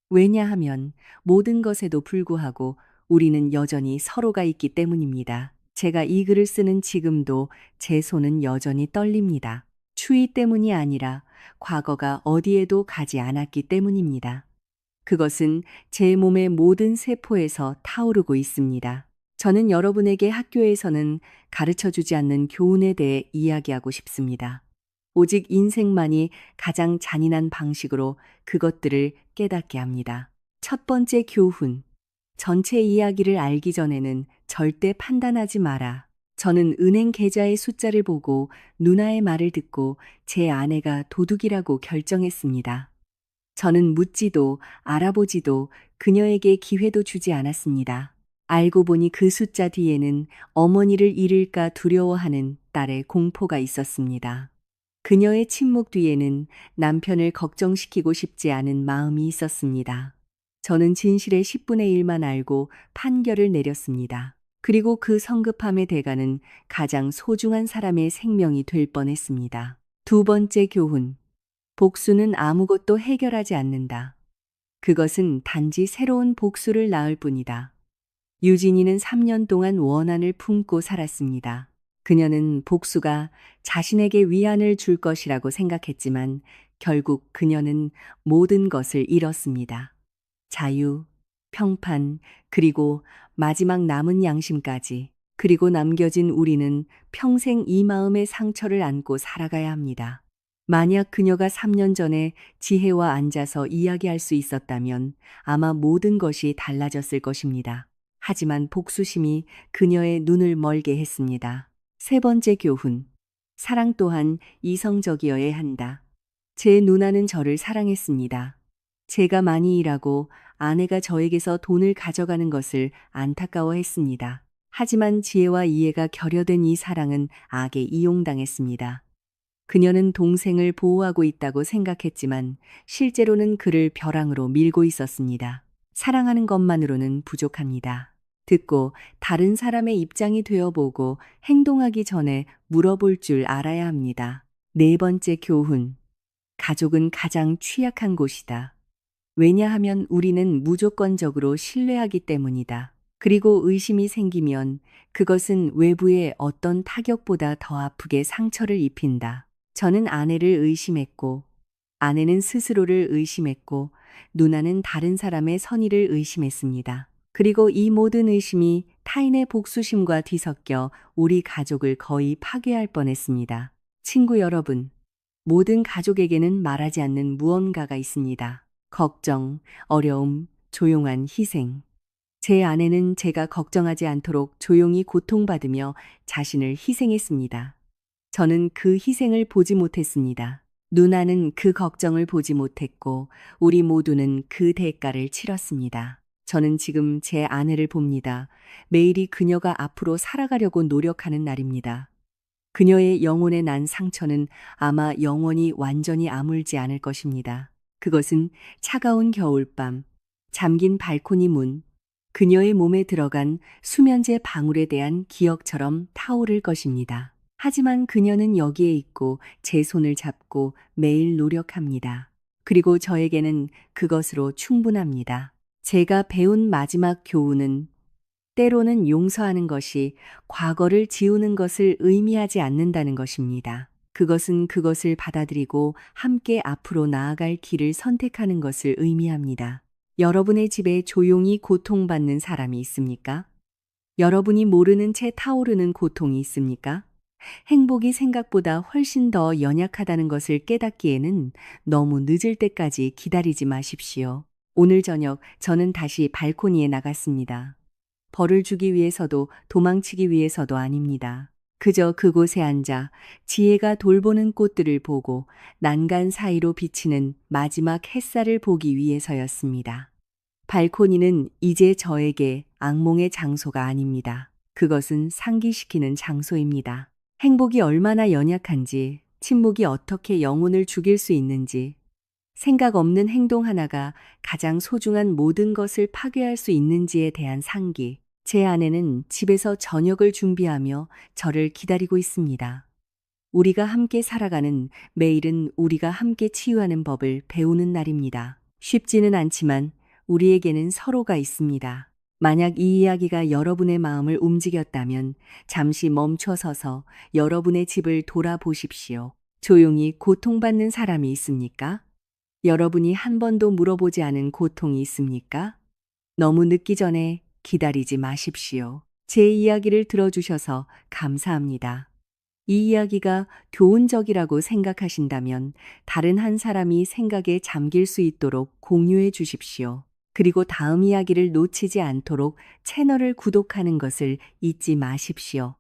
왜냐하면 모든 것에도 불구하고 우리는 여전히 서로가 있기 때문입니다. 제가 이 글을 쓰는 지금도 제 손은 여전히 떨립니다. 추위 때문이 아니라 과거가 어디에도 가지 않았기 때문입니다. 그것은 제 몸의 모든 세포에서 타오르고 있습니다. 저는 여러분에게 학교에서는 가르쳐 주지 않는 교훈에 대해 이야기하고 싶습니다. 오직 인생만이 가장 잔인한 방식으로 그것들을 깨닫게 합니다. 첫 번째 교훈. 전체 이야기를 알기 전에는 절대 판단하지 마라. 저는 은행 계좌의 숫자를 보고 누나의 말을 듣고 제 아내가 도둑이라고 결정했습니다. 저는 묻지도 알아보지도 그녀에게 기회도 주지 않았습니다. 알고 보니 그 숫자 뒤에는 어머니를 잃을까 두려워하는 딸의 공포가 있었습니다. 그녀의 침묵 뒤에는 남편을 걱정시키고 싶지 않은 마음이 있었습니다. 저는 진실의 10분의 1만 알고 판결을 내렸습니다. 그리고 그 성급함의 대가는 가장 소중한 사람의 생명이 될 뻔했습니다. 두 번째 교훈. 복수는 아무것도 해결하지 않는다. 그것은 단지 새로운 복수를 낳을 뿐이다. 유진이는 3년 동안 원한을 품고 살았습니다. 그녀는 복수가 자신에게 위안을 줄 것이라고 생각했지만 결국 그녀는 모든 것을 잃었습니다. 자유, 평판, 그리고 마지막 남은 양심까지. 그리고 남겨진 우리는 평생 이 마음의 상처를 안고 살아가야 합니다. 만약 그녀가 3년 전에 지혜와 앉아서 이야기할 수 있었다면 아마 모든 것이 달라졌을 것입니다. 하지만 복수심이 그녀의 눈을 멀게 했습니다. 세 번째 교훈. 사랑 또한 이성적이어야 한다. 제 누나는 저를 사랑했습니다. 제가 많이 일하고 아내가 저에게서 돈을 가져가는 것을 안타까워했습니다. 하지만 지혜와 이해가 결여된 이 사랑은 악에 이용당했습니다. 그녀는 동생을 보호하고 있다고 생각했지만 실제로는 그를 벼랑으로 밀고 있었습니다. 사랑하는 것만으로는 부족합니다. 듣고 다른 사람의 입장이 되어보고 행동하기 전에 물어볼 줄 알아야 합니다. 네 번째 교훈. 가족은 가장 취약한 곳이다. 왜냐하면 우리는 무조건적으로 신뢰하기 때문이다. 그리고 의심이 생기면 그것은 외부의 어떤 타격보다 더 아프게 상처를 입힌다. 저는 아내를 의심했고, 아내는 스스로를 의심했고, 누나는 다른 사람의 선의를 의심했습니다. 그리고 이 모든 의심이 타인의 복수심과 뒤섞여 우리 가족을 거의 파괴할 뻔했습니다. 친구 여러분, 모든 가족에게는 말하지 않는 무언가가 있습니다. 걱정, 어려움, 조용한 희생. 제 아내는 제가 걱정하지 않도록 조용히 고통받으며 자신을 희생했습니다. 저는 그 희생을 보지 못했습니다. 누나는 그 걱정을 보지 못했고 우리 모두는 그 대가를 치렀습니다. 저는 지금 제 아내를 봅니다. 매일이 그녀가 앞으로 살아가려고 노력하는 날입니다. 그녀의 영혼에 난 상처는 아마 영원히 완전히 아물지 않을 것입니다. 그것은 차가운 겨울밤, 잠긴 발코니 문, 그녀의 몸에 들어간 수면제 방울에 대한 기억처럼 타오를 것입니다. 하지만 그녀는 여기에 있고 제 손을 잡고 매일 노력합니다. 그리고 저에게는 그것으로 충분합니다. 제가 배운 마지막 교훈은 때로는 용서하는 것이 과거를 지우는 것을 의미하지 않는다는 것입니다. 그것은 그것을 받아들이고 함께 앞으로 나아갈 길을 선택하는 것을 의미합니다. 여러분의 집에 조용히 고통받는 사람이 있습니까? 여러분이 모르는 채 타오르는 고통이 있습니까? 행복이 생각보다 훨씬 더 연약하다는 것을 깨닫기에는 너무 늦을 때까지 기다리지 마십시오. 오늘 저녁 저는 다시 발코니에 나갔습니다. 벌을 주기 위해서도 도망치기 위해서도 아닙니다. 그저 그곳에 앉아 지혜가 돌보는 꽃들을 보고 난간 사이로 비치는 마지막 햇살을 보기 위해서였습니다. 발코니는 이제 저에게 악몽의 장소가 아닙니다. 그것은 상기시키는 장소입니다. 행복이 얼마나 연약한지, 침묵이 어떻게 영혼을 죽일 수 있는지, 생각 없는 행동 하나가 가장 소중한 모든 것을 파괴할 수 있는지에 대한 상기. 제 아내는 집에서 저녁을 준비하며 저를 기다리고 있습니다. 우리가 함께 살아가는 매일은 우리가 함께 치유하는 법을 배우는 날입니다. 쉽지는 않지만 우리에게는 서로가 있습니다. 만약 이 이야기가 여러분의 마음을 움직였다면 잠시 멈춰서서 여러분의 집을 돌아보십시오. 조용히 고통받는 사람이 있습니까? 여러분이 한 번도 물어보지 않은 고통이 있습니까? 너무 늦기 전에 기다리지 마십시오. 제 이야기를 들어주셔서 감사합니다. 이 이야기가 교훈적이라고 생각하신다면 다른 한 사람이 생각에 잠길 수 있도록 공유해 주십시오. 그리고 다음 이야기를 놓치지 않도록 채널을 구독하는 것을 잊지 마십시오.